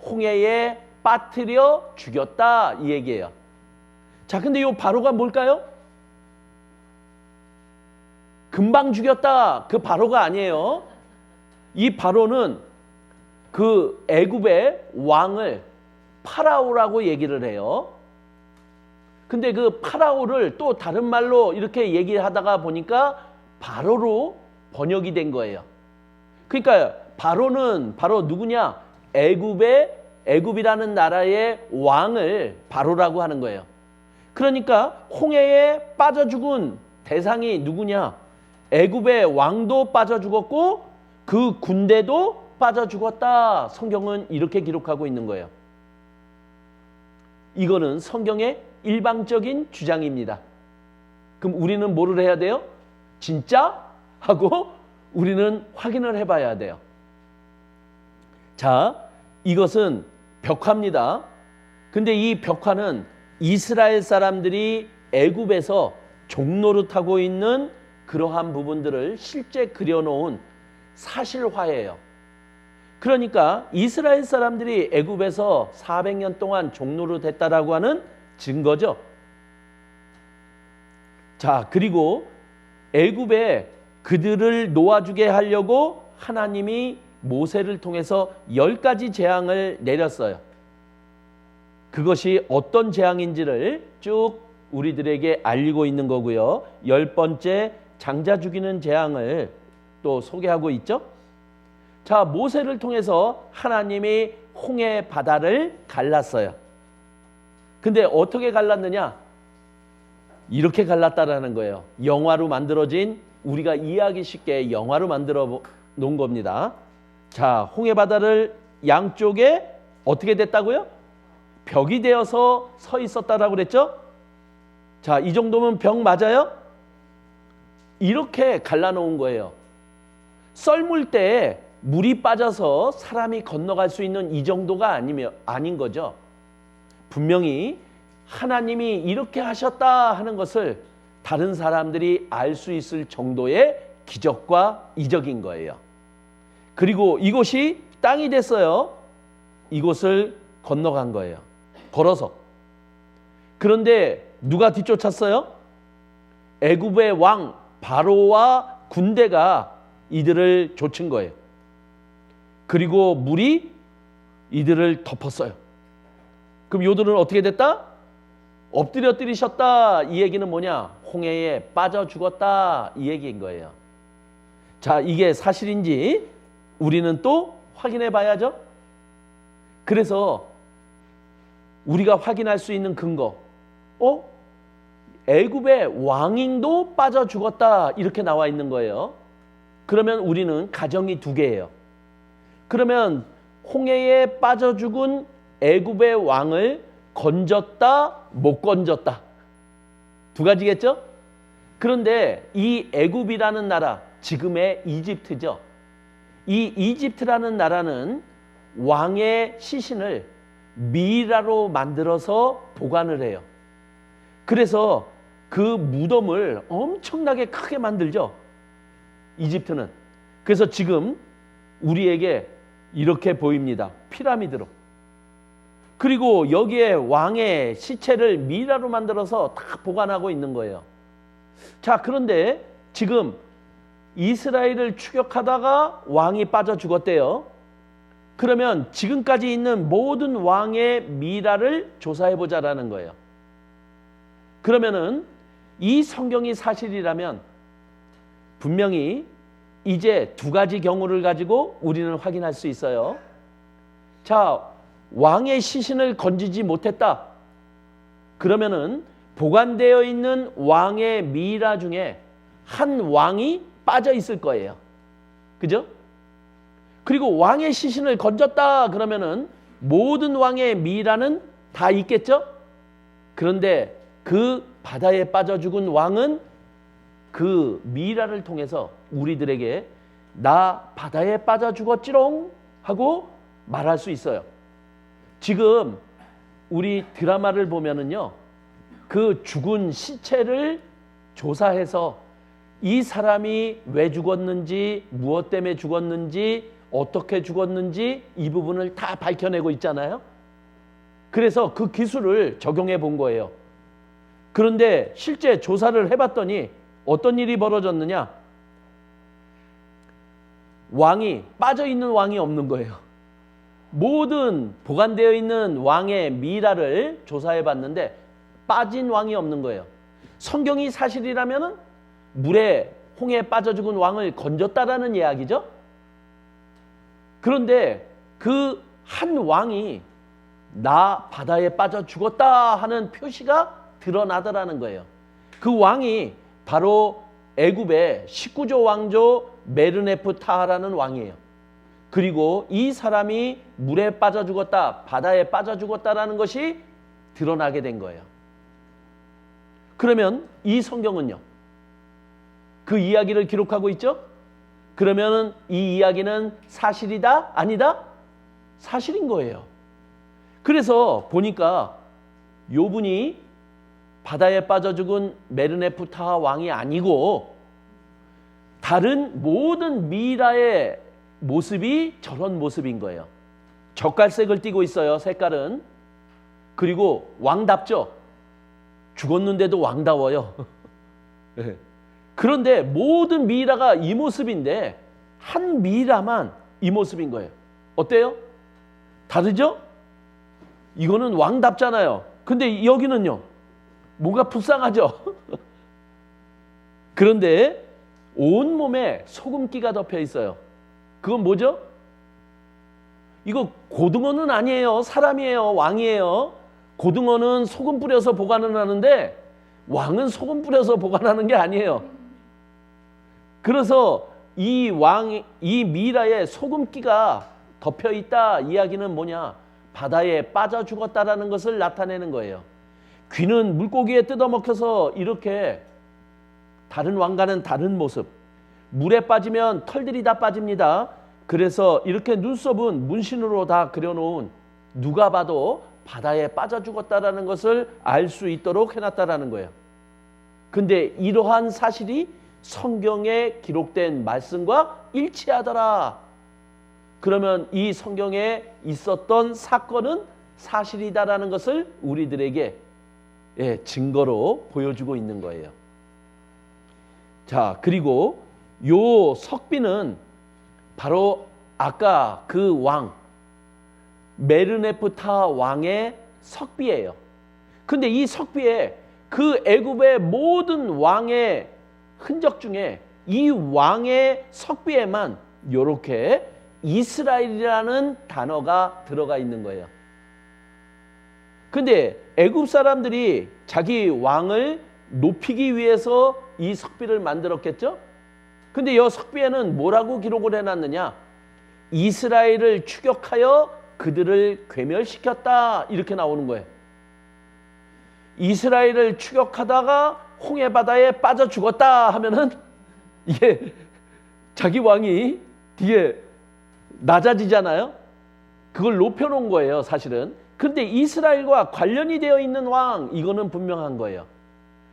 홍해에 빠뜨려 죽였다. 이 얘기예요. 자, 근데 이 바로가 뭘까요? 금방 죽였다. 그 바로가 아니에요. 이 바로는 그 애굽의 왕을 파라오라고 얘기를 해요. 근데 그 파라오를 또 다른 말로 이렇게 얘기하다가 보니까 바로로 번역이 된 거예요. 그러니까 바로는 바로 누구냐? 애굽이라는 나라의 왕을 바로라고 하는 거예요. 그러니까 홍해에 빠져 죽은 대상이 누구냐? 애굽의 왕도 빠져 죽었고 그 군대도 빠져 죽었다. 성경은 이렇게 기록하고 있는 거예요. 이거는 성경의 일방적인 주장입니다. 그럼 우리는 뭐를 해야 돼요? 진짜? 하고 우리는 확인을 해봐야 돼요. 자, 이것은 벽화입니다. 근데 이 벽화는 이스라엘 사람들이 애굽에서 종노릇하고 있는 그러한 부분들을 실제 그려놓은 사실화예요. 그러니까 이스라엘 사람들이 애굽에서 400년 동안 종노릇했다라고 하는 증거죠. 자, 그리고 애굽에 그들을 놓아주게 하려고 하나님이 모세를 통해서 10가지 재앙을 내렸어요. 그것이 어떤 재앙인지를 쭉 우리들에게 알리고 있는 거고요. 10번째 장자 죽이는 재앙을 또 소개하고 있죠. 자, 모세를 통해서 하나님이 홍해 바다를 갈랐어요. 근데 어떻게 갈랐느냐? 이렇게 갈랐다라는 거예요. 영화로 만들어진, 우리가 이해하기 쉽게 영화로 만들어 놓은 겁니다. 자, 홍해 바다를 양쪽에 어떻게 됐다고요? 벽이 되어서 서 있었다라고 그랬죠? 자, 이 정도면 벽 맞아요? 이렇게 갈라놓은 거예요. 썰물 때 물이 빠져서 사람이 건너갈 수 있는 이 정도가 아닌 거죠. 분명히 하나님이 이렇게 하셨다 하는 것을 다른 사람들이 알 수 있을 정도의 기적과 이적인 거예요. 그리고 이곳이 땅이 됐어요. 이곳을 건너간 거예요. 걸어서. 그런데 누가 뒤쫓았어요? 애굽의 왕 바로와 군대가 이들을 쫓은 거예요. 그리고 물이 이들을 덮었어요. 그럼 요들은 어떻게 됐다? 엎드려 뜨리셨다. 이 얘기는 뭐냐? 홍해에 빠져 죽었다. 이 얘기인 거예요. 자, 이게 사실인지 우리는 또 확인해 봐야죠. 그래서 우리가 확인할 수 있는 근거, 애굽의 왕인도 빠져 죽었다. 이렇게 나와 있는 거예요. 그러면 우리는 가정이 두 개예요. 그러면 홍해에 빠져 죽은 애굽의 왕을 건졌다, 못 건졌다. 두 가지겠죠? 그런데 이 애굽이라는 나라, 지금의 이집트죠. 이 이집트라는 나라는 왕의 시신을 미라로 만들어서 보관을 해요. 그래서 그 무덤을 엄청나게 크게 만들죠. 이집트는. 그래서 지금 우리에게 이렇게 보입니다. 피라미드로. 그리고 여기에 왕의 시체를 미라로 만들어서 다 보관하고 있는 거예요. 자, 그런데 지금 이스라엘을 추격하다가 왕이 빠져 죽었대요. 그러면 지금까지 있는 모든 왕의 미라를 조사해 보자라는 거예요. 그러면은 이 성경이 사실이라면 분명히 이제 두 가지 경우를 가지고 우리는 확인할 수 있어요. 자, 왕의 시신을 건지지 못했다. 그러면은 보관되어 있는 왕의 미라 중에 한 왕이 빠져 있을 거예요. 그죠? 그리고 왕의 시신을 건졌다 그러면은 모든 왕의 미라는 다 있겠죠? 그런데 그 바다에 빠져 죽은 왕은 그 미라를 통해서 우리들에게 나 바다에 빠져 죽었지롱 하고 말할 수 있어요. 지금 우리 드라마를 보면은요, 그 죽은 시체를 조사해서 이 사람이 왜 죽었는지, 무엇 때문에 죽었는지, 어떻게 죽었는지 이 부분을 다 밝혀내고 있잖아요. 그래서 그 기술을 적용해 본 거예요. 그런데 실제 조사를 해봤더니 어떤 일이 벌어졌느냐? 왕이, 빠져있는 왕이 없는 거예요. 모든 보관되어 있는 왕의 미라를 조사해 봤는데 빠진 왕이 없는 거예요. 성경이 사실이라면 물에, 홍해에 빠져 죽은 왕을 건졌다라는 이야기죠. 그런데 그 한 왕이 나 바다에 빠져 죽었다 하는 표시가 드러나더라는 거예요. 그 왕이 바로 애굽의 19조 왕조 메르네프타하라는 왕이에요. 그리고 이 사람이 물에 빠져 죽었다, 바다에 빠져 죽었다라는 것이 드러나게 된 거예요. 그러면 이 성경은요, 그 이야기를 기록하고 있죠? 그러면 이 이야기는 사실이다? 아니다? 사실인 거예요. 그래서 보니까 요분이 바다에 빠져 죽은 메르네프타하 왕이 아니고 다른 모든 미라의 모습이 저런 모습인 거예요. 젓갈색을 띠고 있어요. 색깔은. 그리고 왕답죠. 죽었는데도 왕다워요. 그런데 모든 미라가 이 모습인데 한 미라만 이 모습인 거예요. 어때요? 다르죠? 이거는 왕답잖아요. 근데 여기는요, 뭔가 불쌍하죠? 그런데 온몸에 소금기가 덮여 있어요. 그건 뭐죠? 이거 고등어는 아니에요. 사람이에요. 왕이에요. 고등어는 소금 뿌려서 보관을 하는데 왕은 소금 뿌려서 보관하는 게 아니에요. 그래서 이 미라에 소금기가 덮여 있다 이야기는 뭐냐? 바다에 빠져 죽었다라는 것을 나타내는 거예요. 귀는 물고기에 뜯어먹혀서 이렇게 다른 왕과는 다른 모습. 물에 빠지면 털들이 다 빠집니다. 그래서 이렇게 눈썹은 문신으로 다 그려놓은 누가 봐도 바다에 빠져 죽었다라는 것을 알 수 있도록 해놨다라는 거예요. 근데 이러한 사실이 성경에 기록된 말씀과 일치하더라. 그러면 이 성경에 있었던 사건은 사실이다라는 것을 우리들에게 증거로 보여주고 있는 거예요. 자, 그리고 요 석비는 바로 아까 그 왕 메르네프타 왕의 석비예요. 근데 이 석비에 그 애굽의 모든 왕의 흔적 중에 이 왕의 석비에만 이렇게 이스라엘이라는 단어가 들어가 있는 거예요. 근데 애굽 사람들이 자기 왕을 높이기 위해서 이 석비를 만들었겠죠? 근데 이 석비에는 뭐라고 기록을 해놨느냐? 이스라엘을 추격하여 그들을 괴멸시켰다, 이렇게 나오는 거예요. 이스라엘을 추격하다가 홍해 바다에 빠져 죽었다 하면은 이게 자기 왕이 뒤에 낮아지잖아요. 그걸 높여놓은 거예요, 사실은. 그런데 이스라엘과 관련이 되어 있는 왕, 이거는 분명한 거예요.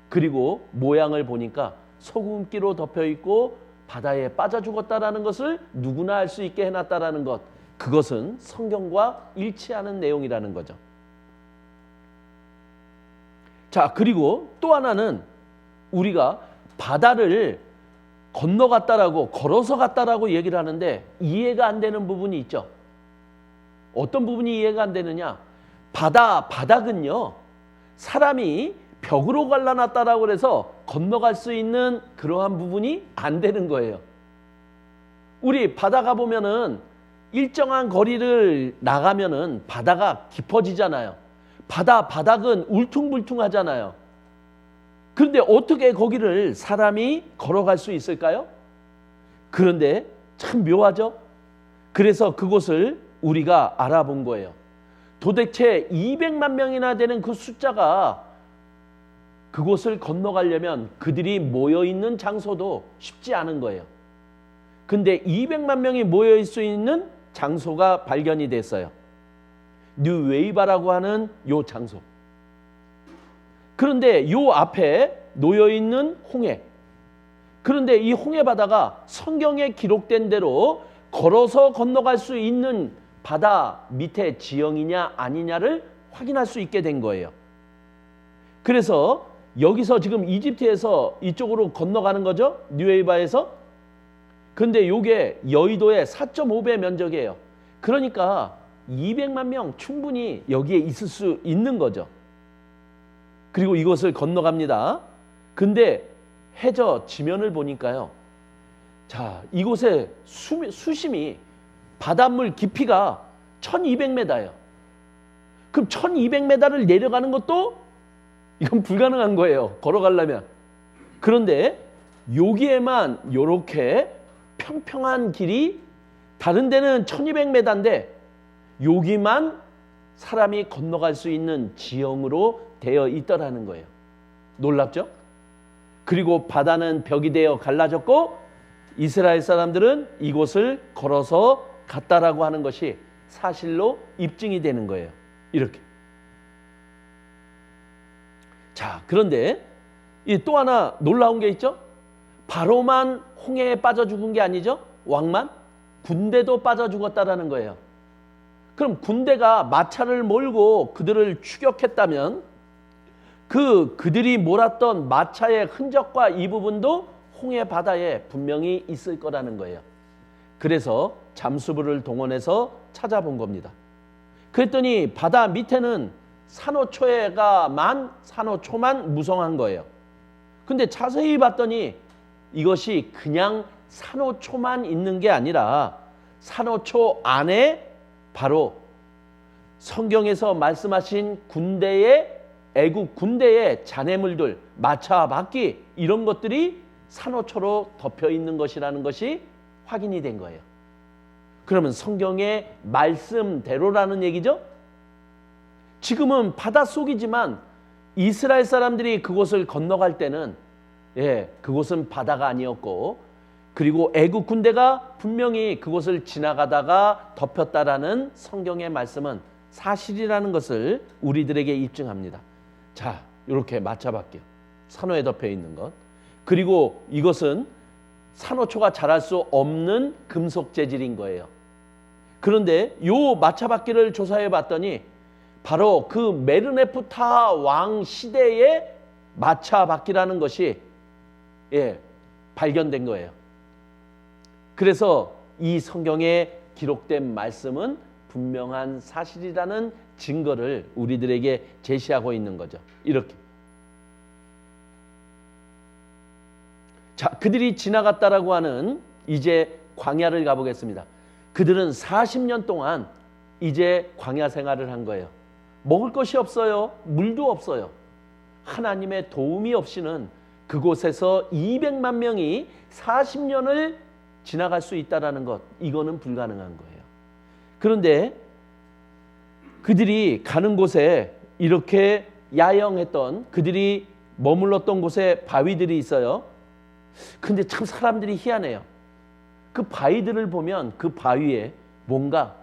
그리고 모양을 보니까 소금기로 덮여 있고 바다에 빠져 죽었다라는 것을 누구나 알 수 있게 해놨다라는 것, 그것은 성경과 일치하는 내용이라는 거죠. 자, 그리고 또 하나는 우리가 바다를 건너갔다라고, 걸어서 갔다라고 얘기를 하는데 이해가 안 되는 부분이 있죠. 어떤 부분이 이해가 안 되느냐? 바닥은요, 사람이 벽으로 갈라놨다라고 해서 건너갈 수 있는 그러한 부분이 안 되는 거예요. 우리 바다 가보면은 일정한 거리를 나가면은 바다가 깊어지잖아요. 바닥은 울퉁불퉁하잖아요. 그런데 어떻게 거기를 사람이 걸어갈 수 있을까요? 그런데 참 묘하죠? 그래서 그곳을 우리가 알아본 거예요. 도대체 200만 명이나 되는 그 숫자가 그곳을 건너가려면 그들이 모여있는 장소도 쉽지 않은 거예요. 근데 200만 명이 모여있을 수 있는 장소가 발견이 됐어요. 뉴웨이바라고 하는 요 장소. 그런데 요 앞에 놓여있는 홍해. 그런데 이 홍해 바다가 성경에 기록된 대로 걸어서 건너갈 수 있는 바다 밑에 지형이냐 아니냐를 확인할 수 있게 된 거예요. 그래서 여기서 지금 이집트에서 이쪽으로 건너가는 거죠. 뉴웨이바에서. 근데 요게 여의도의 4.5배 면적이에요. 그러니까 200만 명 충분히 여기에 있을 수 있는 거죠. 그리고 이것을 건너갑니다. 근데 해저 지면을 보니까요. 자, 이곳의 수심이 바닷물 깊이가 1200m예요. 그럼 1200m를 내려가는 것도 이건 불가능한 거예요. 걸어가려면. 그런데 여기에만 이렇게 평평한 길이, 다른 데는 1200m인데 여기만 사람이 건너갈 수 있는 지형으로 되어 있더라는 거예요. 놀랍죠? 그리고 바다는 벽이 되어 갈라졌고 이스라엘 사람들은 이곳을 걸어서 갔다라고 하는 것이 사실로 입증이 되는 거예요. 이렇게. 자, 그런데 또 하나 놀라운 게 있죠? 바로만 홍해에 빠져 죽은 게 아니죠? 왕만? 군대도 빠져 죽었다라는 거예요. 그럼 군대가 마차를 몰고 그들을 추격했다면 그들이 몰았던 마차의 흔적과 이 부분도 홍해 바다에 분명히 있을 거라는 거예요. 그래서 잠수부를 동원해서 찾아본 겁니다. 그랬더니 바다 밑에는 산호초만 무성한 거예요. 근데 자세히 봤더니 이것이 그냥 산호초만 있는 게 아니라 산호초 안에 바로 성경에서 말씀하신 애국 군대의 잔해물들, 마차, 바퀴 이런 것들이 산호초로 덮여 있는 것이라는 것이 확인이 된 거예요. 그러면 성경의 말씀대로라는 얘기죠? 지금은 바닷속이지만 이스라엘 사람들이 그곳을 건너갈 때는 그곳은 바다가 아니었고 그리고 애국 군대가 분명히 그곳을 지나가다가 덮였다라는 성경의 말씀은 사실이라는 것을 우리들에게 입증합니다. 자, 이렇게 마차바퀴, 산호에 덮여 있는 것. 그리고 이것은 산호초가 자랄 수 없는 금속 재질인 거예요. 그런데 요 마차바퀴를 조사해 봤더니 바로 그 메르네프타 왕 시대의 마차바퀴라는 것이 발견된 거예요. 그래서 이 성경에 기록된 말씀은 분명한 사실이라는 증거를 우리들에게 제시하고 있는 거죠. 이렇게. 자, 그들이 지나갔다라고 하는 이제 광야를 가보겠습니다. 그들은 40년 동안 이제 광야 생활을 한 거예요. 먹을 것이 없어요. 물도 없어요. 하나님의 도움이 없이는 그곳에서 200만 명이 40년을 지나갈 수 있다는 것, 이거는 불가능한 거예요. 그런데 그들이 가는 곳에 이렇게 야영했던, 그들이 머물렀던 곳에 바위들이 있어요. 근데 참 사람들이 희한해요. 그 바위들을 보면 그 바위에 뭔가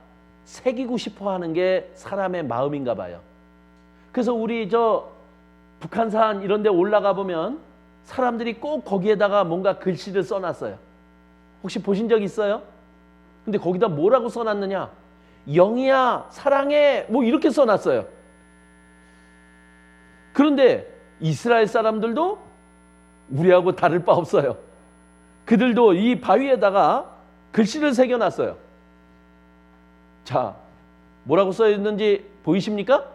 새기고 싶어 하는 게 사람의 마음인가 봐요. 그래서 우리 북한산 이런 데 올라가 보면 사람들이 꼭 거기에다가 뭔가 글씨를 써놨어요. 혹시 보신 적 있어요? 근데 거기다 뭐라고 써놨느냐? 영희야, 사랑해, 뭐 이렇게 써놨어요. 그런데 이스라엘 사람들도 우리하고 다를 바 없어요. 그들도 이 바위에다가 글씨를 새겨놨어요. 자, 뭐라고 써있는지 보이십니까?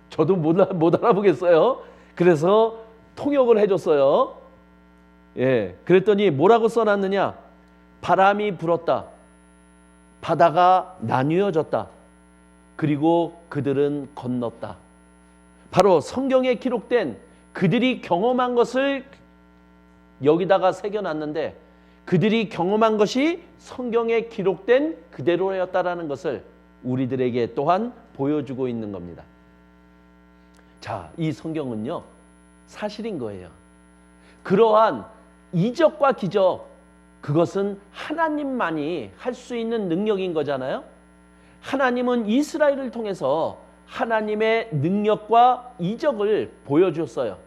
저도 못 알아보겠어요. 그래서 통역을 해줬어요. 그랬더니 뭐라고 써놨느냐? 바람이 불었다. 바다가 나뉘어졌다. 그리고 그들은 건넜다. 바로 성경에 기록된 그들이 경험한 것을 여기다가 새겨놨는데, 그들이 경험한 것이 성경에 기록된 그대로였다라는 것을 우리들에게 또한 보여주고 있는 겁니다. 자, 이 성경은요, 사실인 거예요. 그러한 이적과 기적, 그것은 하나님만이 할 수 있는 능력인 거잖아요. 하나님은 이스라엘을 통해서 하나님의 능력과 이적을 보여줬어요.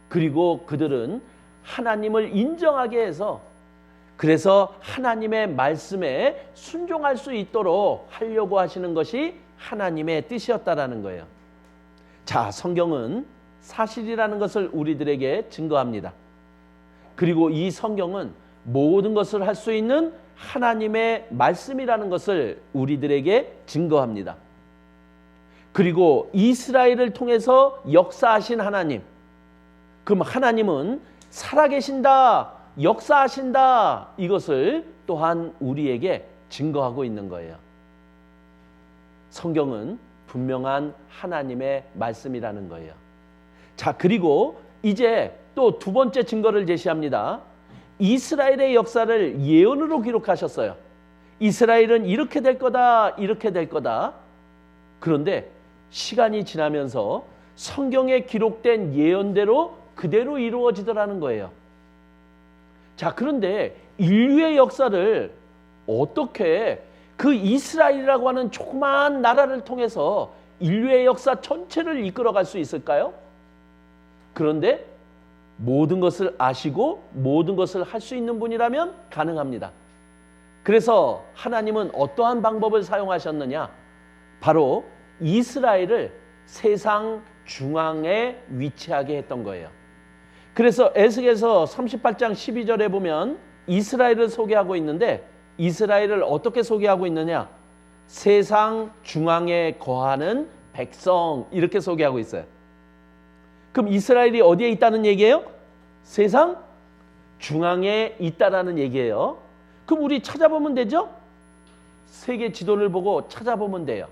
그리고 그들은 하나님을 인정하게 해서, 그래서 하나님의 말씀에 순종할 수 있도록 하려고 하시는 것이 하나님의 뜻이었다라는 거예요. 자, 성경은 사실이라는 것을 우리들에게 증거합니다. 그리고 이 성경은 모든 것을 할 수 있는 하나님의 말씀이라는 것을 우리들에게 증거합니다. 그리고 이스라엘을 통해서 역사하신 하나님, 그럼 하나님은 살아계신다, 역사하신다, 이것을 또한 우리에게 증거하고 있는 거예요. 성경은 분명한 하나님의 말씀이라는 거예요. 자, 그리고 이제 또 두 번째 증거를 제시합니다. 이스라엘의 역사를 예언으로 기록하셨어요. 이스라엘은 이렇게 될 거다, 이렇게 될 거다. 그런데 시간이 지나면서 성경에 기록된 예언대로 그대로 이루어지더라는 거예요. 자, 그런데 인류의 역사를 어떻게 그 이스라엘이라고 하는 조그마한 나라를 통해서 인류의 역사 전체를 이끌어갈 수 있을까요? 그런데 모든 것을 아시고 모든 것을 할 수 있는 분이라면 가능합니다. 그래서 하나님은 어떠한 방법을 사용하셨느냐? 바로 이스라엘을 세상 중앙에 위치하게 했던 거예요. 그래서 에스겔서 38장 12절에 보면 이스라엘을 소개하고 있는데, 이스라엘을 어떻게 소개하고 있느냐? 세상 중앙에 거하는 백성, 이렇게 소개하고 있어요. 그럼 이스라엘이 어디에 있다는 얘기예요? 세상 중앙에 있다라는 얘기예요. 그럼 우리 찾아보면 되죠? 세계 지도를 보고 찾아보면 돼요.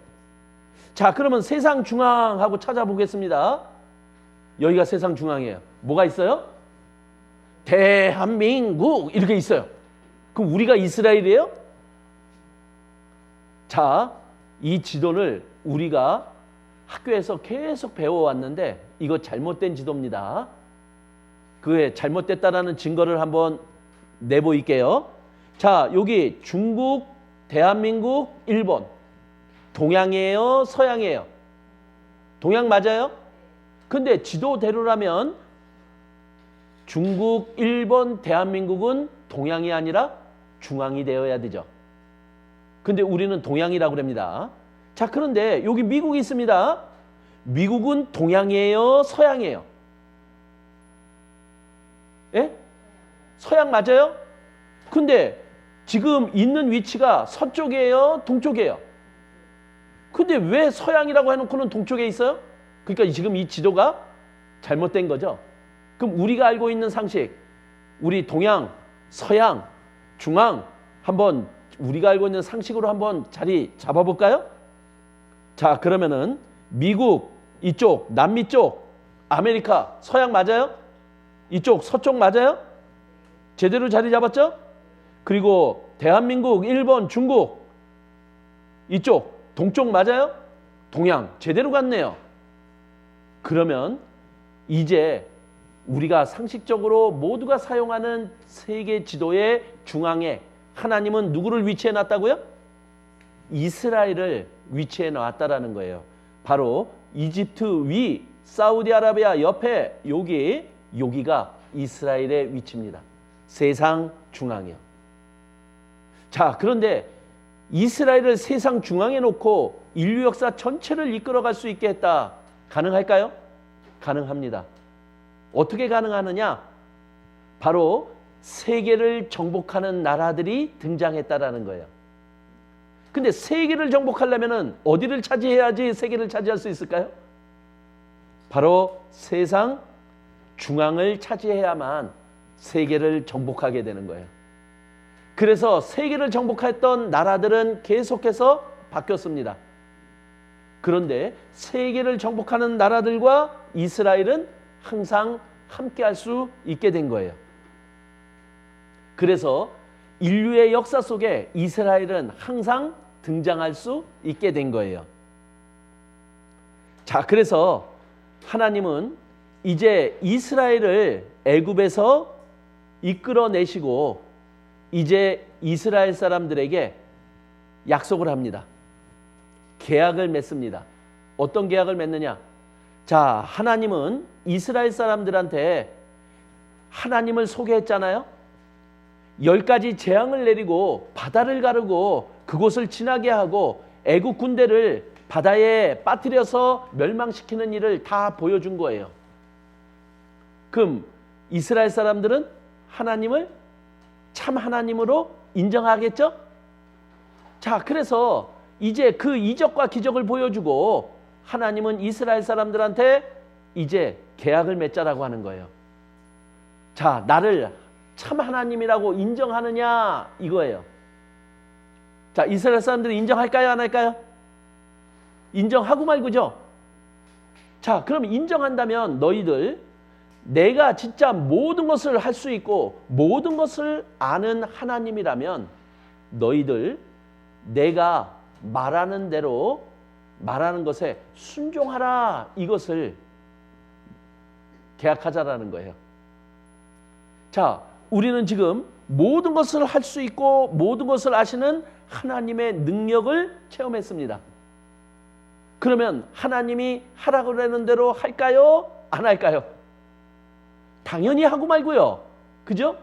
자, 그러면 세상 중앙하고 찾아보겠습니다. 여기가 세상 중앙이에요. 뭐가 있어요? 대한민국, 이렇게 있어요. 그럼 우리가 이스라엘이에요? 자, 이 지도를 우리가 학교에서 계속 배워왔는데 이거 잘못된 지도입니다. 그게 잘못됐다라는 증거를 한번 내보일게요. 자, 여기 중국, 대한민국, 일본. 동양이에요? 서양이에요? 동양 맞아요? 근데 지도대로라면 중국, 일본, 대한민국은 동양이 아니라 중앙이 되어야 되죠. 근데 우리는 동양이라고 합니다. 자, 그런데 여기 미국이 있습니다. 미국은 동양이에요? 서양이에요? 예? 서양 맞아요? 근데 지금 있는 위치가 서쪽이에요? 동쪽이에요? 근데 왜 서양이라고 해놓고는 동쪽에 있어요? 그러니까 지금 이 지도가 잘못된 거죠. 그럼 우리가 알고 있는 상식, 우리 동양, 서양, 중앙 한번 우리가 알고 있는 상식으로 한번 자리 잡아볼까요? 자, 그러면은 미국 이쪽, 남미 쪽, 아메리카 서양 맞아요? 이쪽 서쪽 맞아요? 제대로 자리 잡았죠? 그리고 대한민국, 일본, 중국 이쪽 동쪽 맞아요? 동양 제대로 갔네요. 그러면 이제 우리가 상식적으로 모두가 사용하는 세계 지도의 중앙에 하나님은 누구를 위치해 놨다고요? 이스라엘을 위치해 놨다라는 거예요. 바로 이집트 위, 사우디아라비아 옆에 여기가 이스라엘의 위치입니다. 세상 중앙이요. 자, 그런데 이스라엘을 세상 중앙에 놓고 인류 역사 전체를 이끌어갈 수 있게 했다. 가능할까요? 가능합니다. 어떻게 가능하느냐? 바로 세계를 정복하는 나라들이 등장했다라는 거예요. 근데 세계를 정복하려면 어디를 차지해야지 세계를 차지할 수 있을까요? 바로 세상 중앙을 차지해야만 세계를 정복하게 되는 거예요. 그래서 세계를 정복했던 나라들은 계속해서 바뀌었습니다. 그런데 세계를 정복하는 나라들과 이스라엘은 항상 함께할 수 있게 된 거예요. 그래서 인류의 역사 속에 이스라엘은 항상 등장할 수 있게 된 거예요. 자, 그래서 하나님은 이제 이스라엘을 애굽에서 이끌어내시고 이제 이스라엘 사람들에게 약속을 합니다. 계약을 맺습니다. 어떤 계약을 맺느냐? 자, 하나님은 이스라엘 사람들한테 하나님을 소개했잖아요. 10가지 재앙을 내리고 바다를 가르고 그곳을 지나게 하고 애국 군대를 바다에 빠뜨려서 멸망시키는 일을 다 보여준 거예요. 그럼 이스라엘 사람들은 하나님을 참 하나님으로 인정하겠죠? 자, 그래서 이제 그 이적과 기적을 보여주고 하나님은 이스라엘 사람들한테 이제 계약을 맺자라고 하는 거예요. 자, 나를 참 하나님이라고 인정하느냐 이거예요. 자, 이스라엘 사람들이 인정할까요? 안 할까요? 인정하고 말고죠. 자, 그럼 인정한다면 너희들 내가 진짜 모든 것을 할 수 있고 모든 것을 아는 하나님이라면 너희들 내가 말하는 대로 말하는 것에 순종하라, 이것을 계약하자라는 거예요. 자, 우리는 지금 모든 것을 할 수 있고 모든 것을 아시는 하나님의 능력을 체험했습니다. 그러면 하나님이 하라고 하는 대로 할까요? 안 할까요? 당연히 하고 말고요. 그죠?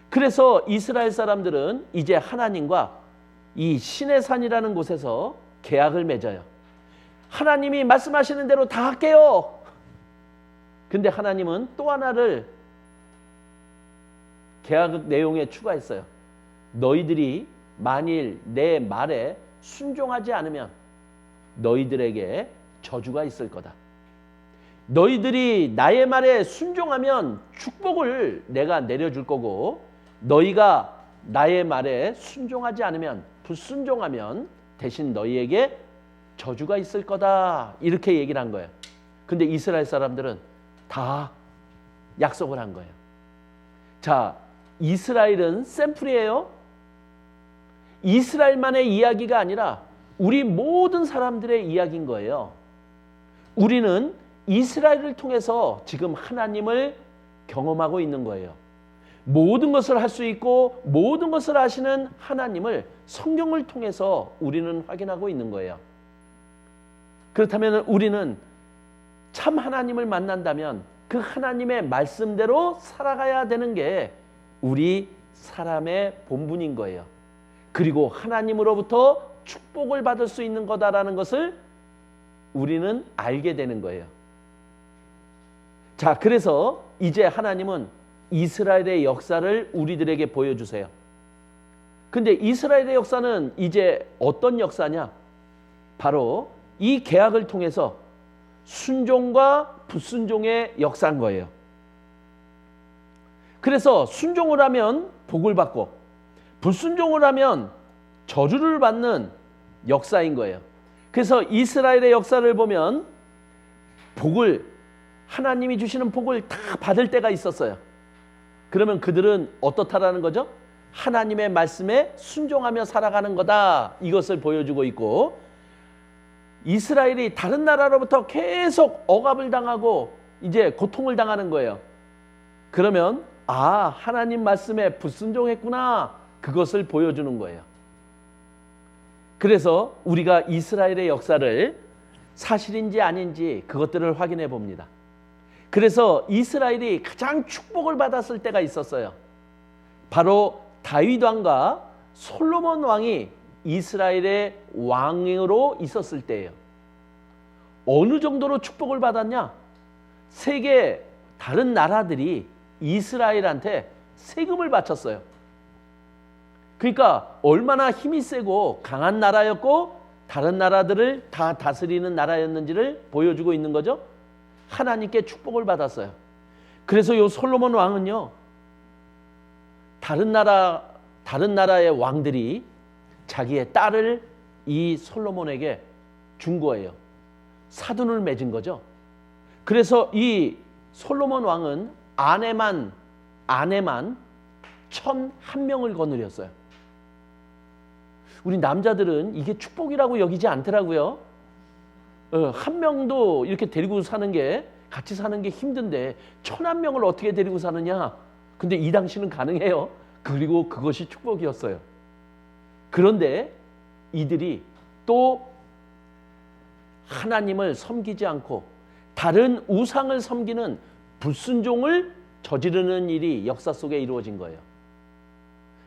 그래서 이스라엘 사람들은 이제 하나님과 이 신의 산이라는 곳에서 계약을 맺어요. 하나님이 말씀하시는 대로 다 할게요. 근데 하나님은 또 하나를 계약 내용에 추가했어요. 너희들이 만일 내 말에 순종하지 않으면 너희들에게 저주가 있을 거다. 너희들이 나의 말에 순종하면 축복을 내가 내려줄 거고 너희가 나의 말에 순종하지 않으면, 불순종하면 대신 너희에게 저주가 있을 거다. 이렇게 얘기를 한 거예요. 근데 이스라엘 사람들은 다 약속을 한 거예요. 자, 이스라엘은 샘플이에요. 이스라엘만의 이야기가 아니라 우리 모든 사람들의 이야기인 거예요. 우리는 이스라엘을 통해서 지금 하나님을 경험하고 있는 거예요. 모든 것을 할 수 있고 모든 것을 아시는 하나님을 성경을 통해서 우리는 확인하고 있는 거예요. 그렇다면 우리는 참 하나님을 만난다면 그 하나님의 말씀대로 살아가야 되는 게 우리 사람의 본분인 거예요. 그리고 하나님으로부터 축복을 받을 수 있는 거다라는 것을 우리는 알게 되는 거예요. 자, 그래서 이제 하나님은 이스라엘의 역사를 우리들에게 보여주세요. 근데 이스라엘의 역사는 이제 어떤 역사냐? 바로 이 계약을 통해서 순종과 불순종의 역사인 거예요. 그래서 순종을 하면 복을 받고 불순종을 하면 저주를 받는 역사인 거예요. 그래서 이스라엘의 역사를 보면 복을, 하나님이 주시는 복을 다 받을 때가 있었어요. 그러면 그들은 어떻다라는 거죠? 하나님의 말씀에 순종하며 살아가는 거다, 이것을 보여주고 있고, 이스라엘이 다른 나라로부터 계속 억압을 당하고 이제 고통을 당하는 거예요. 그러면 하나님 말씀에 불순종했구나, 그것을 보여주는 거예요. 그래서 우리가 이스라엘의 역사를 사실인지 아닌지 그것들을 확인해 봅니다. 그래서 이스라엘이 가장 축복을 받았을 때가 있었어요. 바로 다윗 왕과 솔로몬 왕이 이스라엘의 왕으로 있었을 때예요. 어느 정도로 축복을 받았냐? 세계 다른 나라들이 이스라엘한테 세금을 바쳤어요. 그러니까 얼마나 힘이 세고 강한 나라였고 다른 나라들을 다 다스리는 나라였는지를 보여주고 있는 거죠. 하나님께 축복을 받았어요. 그래서 요 솔로몬 왕은요, 다른 나라의 왕들이 자기의 딸을 이 솔로몬에게 준 거예요. 사돈을 맺은 거죠. 그래서 이 솔로몬 왕은 아내만 1,001명을 거느렸어요. 우리 남자들은 이게 축복이라고 여기지 않더라고요. 한 명도 이렇게 데리고 사는 게, 같이 사는 게 힘든데 1,001명을 어떻게 데리고 사느냐? 근데 이 당시는 가능해요. 그리고 그것이 축복이었어요. 그런데 이들이 또 하나님을 섬기지 않고 다른 우상을 섬기는 불순종을 저지르는 일이 역사 속에 이루어진 거예요.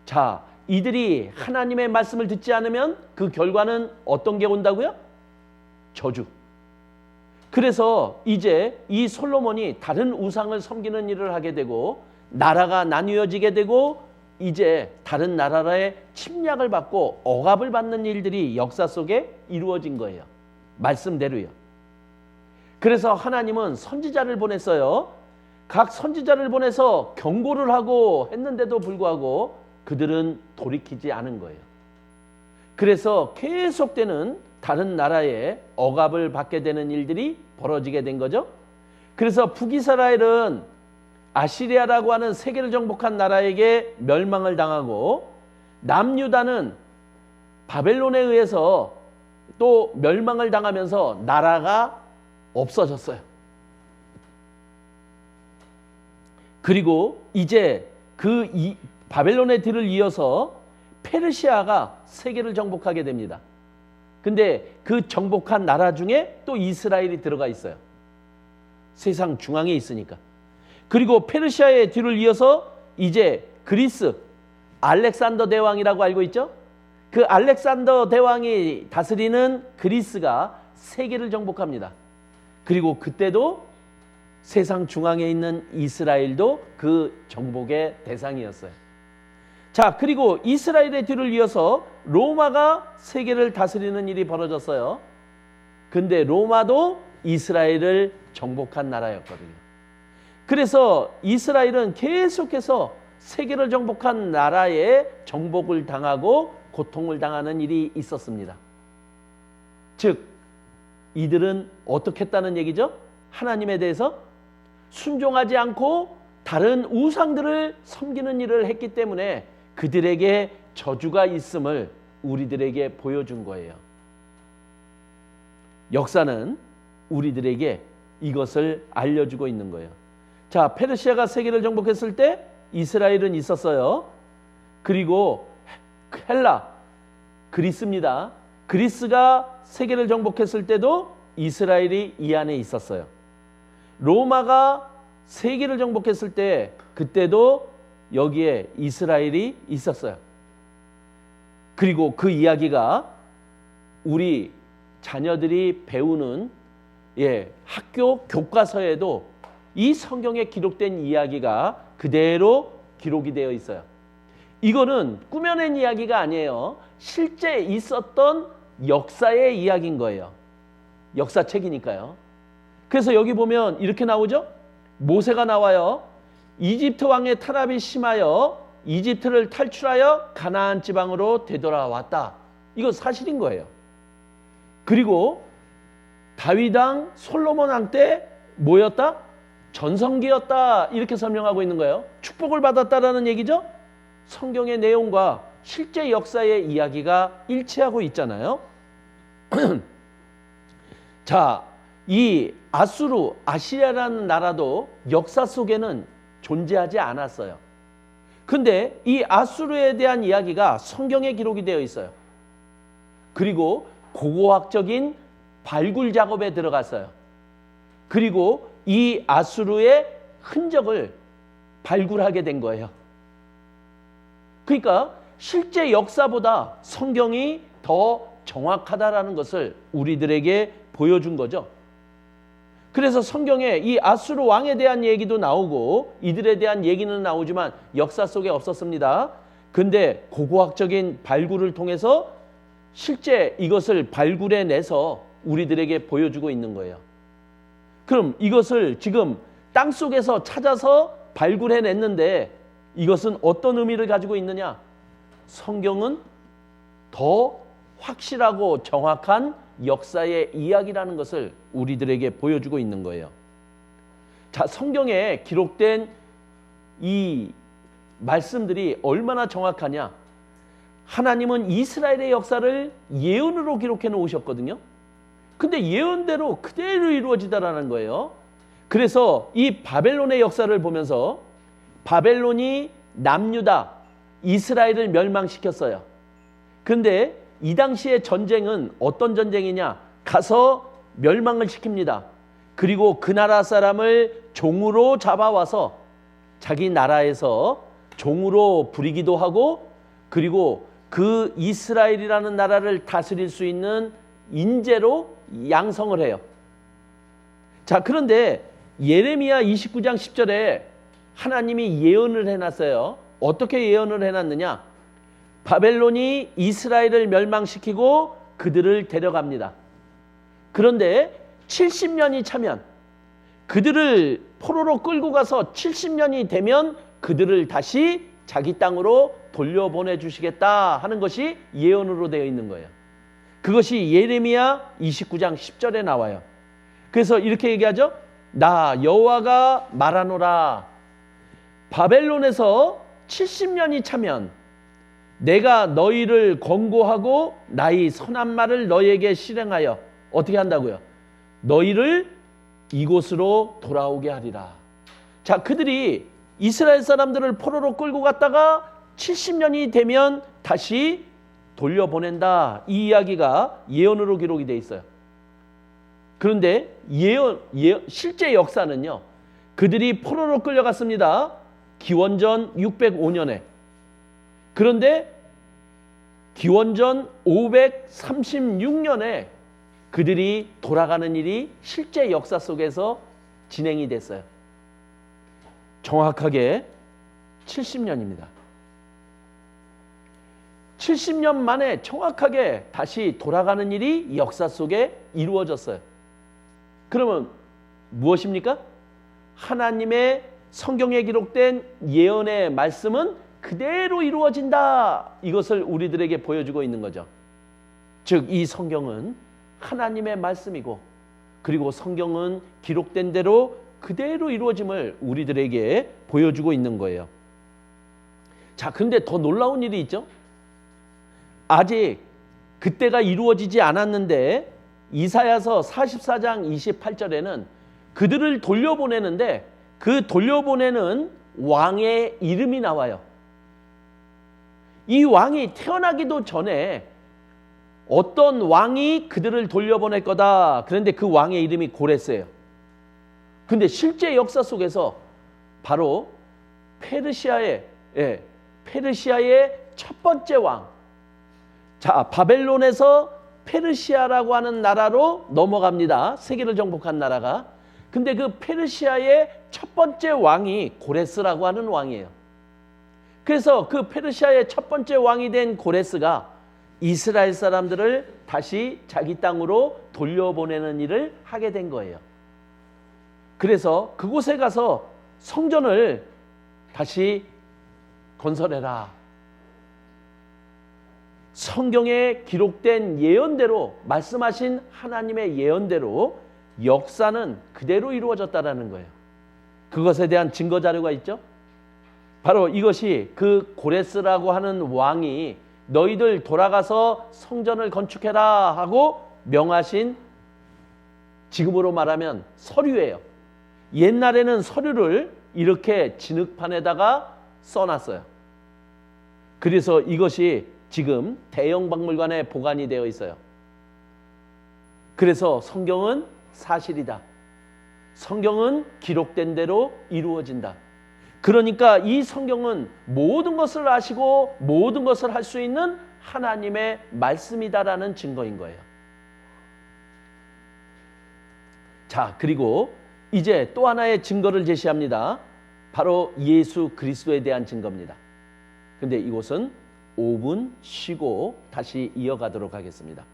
자, 이들이 하나님의 말씀을 듣지 않으면 그 결과는 어떤 게 온다고요? 저주. 그래서 이제 이 솔로몬이 다른 우상을 섬기는 일을 하게 되고 나라가 나뉘어지게 되고 이제 다른 나라의 침략을 받고 억압을 받는 일들이 역사 속에 이루어진 거예요. 말씀대로요. 그래서 하나님은 선지자를 보냈어요. 각 선지자를 보내서 경고를 하고 했는데도 불구하고 그들은 돌이키지 않은 거예요. 그래서 계속되는 다른 나라의 억압을 받게 되는 일들이 벌어지게 된 거죠. 그래서 북이스라엘은 아시리아라고 하는 세계를 정복한 나라에게 멸망을 당하고 남유다는 바벨론에 의해서 또 멸망을 당하면서 나라가 없어졌어요. 그리고 이제 바벨론의 뒤를 이어서 페르시아가 세계를 정복하게 됩니다. 근데 그 정복한 나라 중에 또 이스라엘이 들어가 있어요. 세상 중앙에 있으니까. 그리고 페르시아의 뒤를 이어서 이제 그리스, 알렉산더 대왕이라고 알고 있죠? 그 알렉산더 대왕이 다스리는 그리스가 세계를 정복합니다. 그리고 그때도 세상 중앙에 있는 이스라엘도 그 정복의 대상이었어요. 자, 그리고 이스라엘의 뒤를 이어서 로마가 세계를 다스리는 일이 벌어졌어요. 근데 로마도 이스라엘을 정복한 나라였거든요. 그래서 이스라엘은 계속해서 세계를 정복한 나라에 정복을 당하고 고통을 당하는 일이 있었습니다. 즉, 이들은 어떻게 했다는 얘기죠? 하나님에 대해서 순종하지 않고 다른 우상들을 섬기는 일을 했기 때문에 그들에게 저주가 있음을 우리들에게 보여준 거예요. 역사는 우리들에게 이것을 알려주고 있는 거예요. 자, 페르시아가 세계를 정복했을 때 이스라엘은 있었어요. 그리고 헬라, 그리스입니다. 그리스가 세계를 정복했을 때도 이스라엘이 이 안에 있었어요. 로마가 세계를 정복했을 때 그때도 여기에 이스라엘이 있었어요. 그리고 그 이야기가 우리 자녀들이 배우는 학교 교과서에도 이 성경에 기록된 이야기가 그대로 기록이 되어 있어요. 이거는 꾸며낸 이야기가 아니에요. 실제 있었던 역사의 이야기인 거예요. 역사책이니까요. 그래서 여기 보면 이렇게 나오죠. 모세가 나와요. 이집트 왕의 탄압이 심하여 이집트를 탈출하여 가나안 지방으로 되돌아왔다. 이거 사실인 거예요. 그리고 다윗 왕, 솔로몬 왕 때 뭐였다? 전성기였다. 이렇게 설명하고 있는 거예요. 축복을 받았다라는 얘기죠. 성경의 내용과 실제 역사의 이야기가 일치하고 있잖아요. 자, 이 아수르, 아시리아라는 나라도 역사 속에는 존재하지 않았어요. 근데 이 아수르에 대한 이야기가 성경에 기록이 되어 있어요. 그리고 고고학적인 발굴 작업에 들어갔어요. 그리고 이 아수르의 흔적을 발굴하게 된 거예요. 그러니까 실제 역사보다 성경이 더 정확하다라는 것을 우리들에게 보여준 거죠. 그래서 성경에 이 아수르 왕에 대한 얘기도 나오고 이들에 대한 얘기는 나오지만 역사 속에 없었습니다. 근데 고고학적인 발굴을 통해서 실제 이것을 발굴해내서 우리들에게 보여주고 있는 거예요. 그럼 이것을 지금 땅속에서 찾아서 발굴해냈는데 이것은 어떤 의미를 가지고 있느냐? 성경은 더 확실하고 정확한 역사의 이야기라는 것을 우리들에게 보여주고 있는 거예요. 자, 성경에 기록된 이 말씀들이 얼마나 정확하냐? 하나님은 이스라엘의 역사를 예언으로 기록해 놓으셨거든요. 근데 예언대로 그대로 이루어지다라는 거예요. 그래서 이 바벨론의 역사를 보면서 바벨론이 남유다, 이스라엘을 멸망시켰어요. 근데 이 당시의 전쟁은 어떤 전쟁이냐? 가서 멸망을 시킵니다. 그리고 그 나라 사람을 종으로 잡아와서 자기 나라에서 종으로 부리기도 하고 그리고 그 이스라엘이라는 나라를 다스릴 수 있는 인재로 양성을 해요. 자, 그런데 예레미야 29장 10절에 하나님이 예언을 해놨어요. 어떻게 예언을 해놨느냐? 바벨론이 이스라엘을 멸망시키고 그들을 데려갑니다. 그런데 70년이 차면 그들을 포로로 끌고 가서 70년이 되면 그들을 다시 자기 땅으로 돌려보내 주시겠다 하는 것이 예언으로 되어 있는 거예요. 그것이 예레미야 29장 10절에 나와요. 그래서 이렇게 얘기하죠. 나 여호와가 말하노라. 바벨론에서 70년이 차면 내가 너희를 권고하고 나의 선한 말을 너희에게 실행하여 어떻게 한다고요? 너희를 이곳으로 돌아오게 하리라. 자, 그들이 이스라엘 사람들을 포로로 끌고 갔다가 70년이 되면 다시 돌려보낸다. 이 이야기가 예언으로 기록이 돼 있어요. 그런데 실제 역사는요. 그들이 포로로 끌려갔습니다. 기원전 605년에. 그런데 기원전 536년에 그들이 돌아가는 일이 실제 역사 속에서 진행이 됐어요. 정확하게 70년입니다. 70년 만에 정확하게 다시 돌아가는 일이 역사 속에 이루어졌어요. 그러면 무엇입니까? 하나님의 성경에 기록된 예언의 말씀은 그대로 이루어진다. 이것을 우리들에게 보여주고 있는 거죠. 즉, 이 성경은 하나님의 말씀이고 그리고 성경은 기록된 대로 그대로 이루어짐을 우리들에게 보여주고 있는 거예요. 자, 근데 더 놀라운 일이 있죠. 아직 그때가 이루어지지 않았는데 이사야서 44장 28절에는 그들을 돌려보내는데 그 돌려보내는 왕의 이름이 나와요. 이 왕이 태어나기도 전에 어떤 왕이 그들을 돌려보낼 거다. 그런데 그 왕의 이름이 고레스예요. 근데 실제 역사 속에서 바로 페르시아의 첫 번째 왕. 자, 바벨론에서 페르시아라고 하는 나라로 넘어갑니다. 세계를 정복한 나라가. 근데 그 페르시아의 첫 번째 왕이 고레스라고 하는 왕이에요. 그래서 그 페르시아의 첫 번째 왕이 된 고레스가 이스라엘 사람들을 다시 자기 땅으로 돌려보내는 일을 하게 된 거예요. 그래서 그곳에 가서 성전을 다시 건설해라. 성경에 기록된 예언대로, 말씀하신 하나님의 예언대로 역사는 그대로 이루어졌다라는 거예요. 그것에 대한 증거 자료가 있죠. 바로 이것이 그 고레스라고 하는 왕이 너희들 돌아가서 성전을 건축해라 하고 명하신, 지금으로 말하면 서류예요. 옛날에는 서류를 이렇게 진흙판에다가 써놨어요. 그래서 이것이 지금 대형 박물관에 보관이 되어 있어요. 그래서 성경은 사실이다. 성경은 기록된 대로 이루어진다. 그러니까 이 성경은 모든 것을 아시고 모든 것을 할 수 있는 하나님의 말씀이다라는 증거인 거예요. 자, 그리고 이제 또 하나의 증거를 제시합니다. 바로 예수 그리스도에 대한 증거입니다. 근데 이곳은 5분 쉬고 다시 이어가도록 하겠습니다.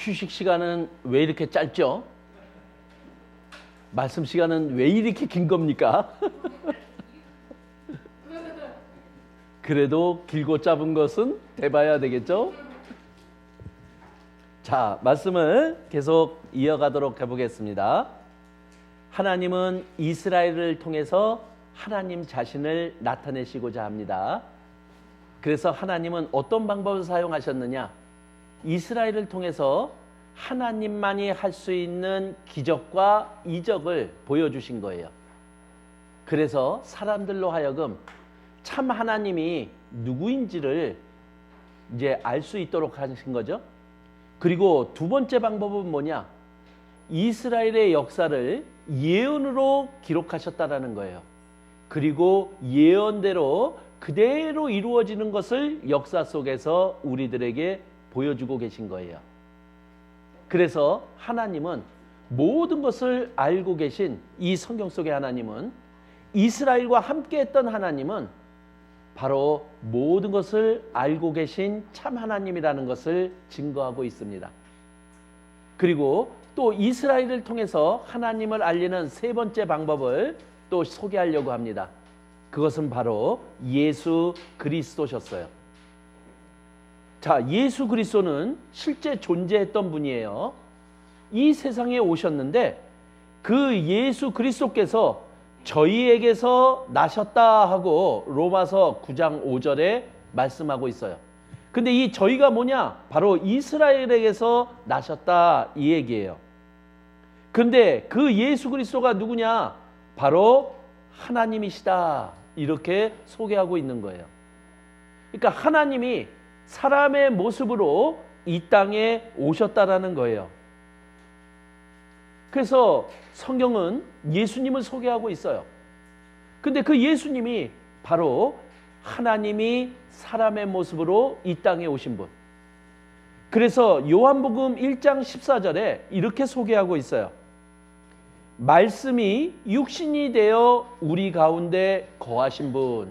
휴식 시간은 왜 이렇게 짧죠? 말씀 시간은 왜 이렇게 긴 겁니까? 그래도 길고 짧은 것은 대봐야 되겠죠? 자, 말씀을 계속 이어가도록 해보겠습니다. 하나님은 이스라엘을 통해서 하나님 자신을 나타내시고자 합니다. 그래서 하나님은 어떤 방법을 사용하셨느냐? 이스라엘을 통해서 하나님만이 할 수 있는 기적과 이적을 보여주신 거예요. 그래서 사람들로 하여금 참 하나님이 누구인지를 이제 알 수 있도록 하신 거죠. 그리고 두 번째 방법은 뭐냐? 이스라엘의 역사를 예언으로 기록하셨다라는 거예요. 그리고 예언대로 그대로 이루어지는 것을 역사 속에서 우리들에게 보여주고 계신 거예요. 그래서 하나님은 모든 것을 알고 계신 이 성경 속의 하나님은, 이스라엘과 함께했던 하나님은 바로 모든 것을 알고 계신 참 하나님이라는 것을 증거하고 있습니다. 그리고 또 이스라엘을 통해서 하나님을 알리는 세 번째 방법을 또 소개하려고 합니다. 그것은 바로 예수 그리스도셨어요. 자, 예수 그리스도는 실제 존재했던 분이에요. 이 세상에 오셨는데 그 예수 그리스도께서 저희에게서 나셨다 하고 로마서 9장 5절에 말씀하고 있어요. 근데 이 저희가 뭐냐? 바로 이스라엘에게서 나셨다 이 얘기예요. 근데 그 예수 그리스도가 누구냐? 바로 하나님이시다 이렇게 소개하고 있는 거예요. 그러니까 하나님이 사람의 모습으로 이 땅에 오셨다라는 거예요. 그래서 성경은 예수님을 소개하고 있어요. 근데 그 예수님이 바로 하나님이 사람의 모습으로 이 땅에 오신 분. 그래서 요한복음 1장 14절에 이렇게 소개하고 있어요. 말씀이 육신이 되어 우리 가운데 거하신 분.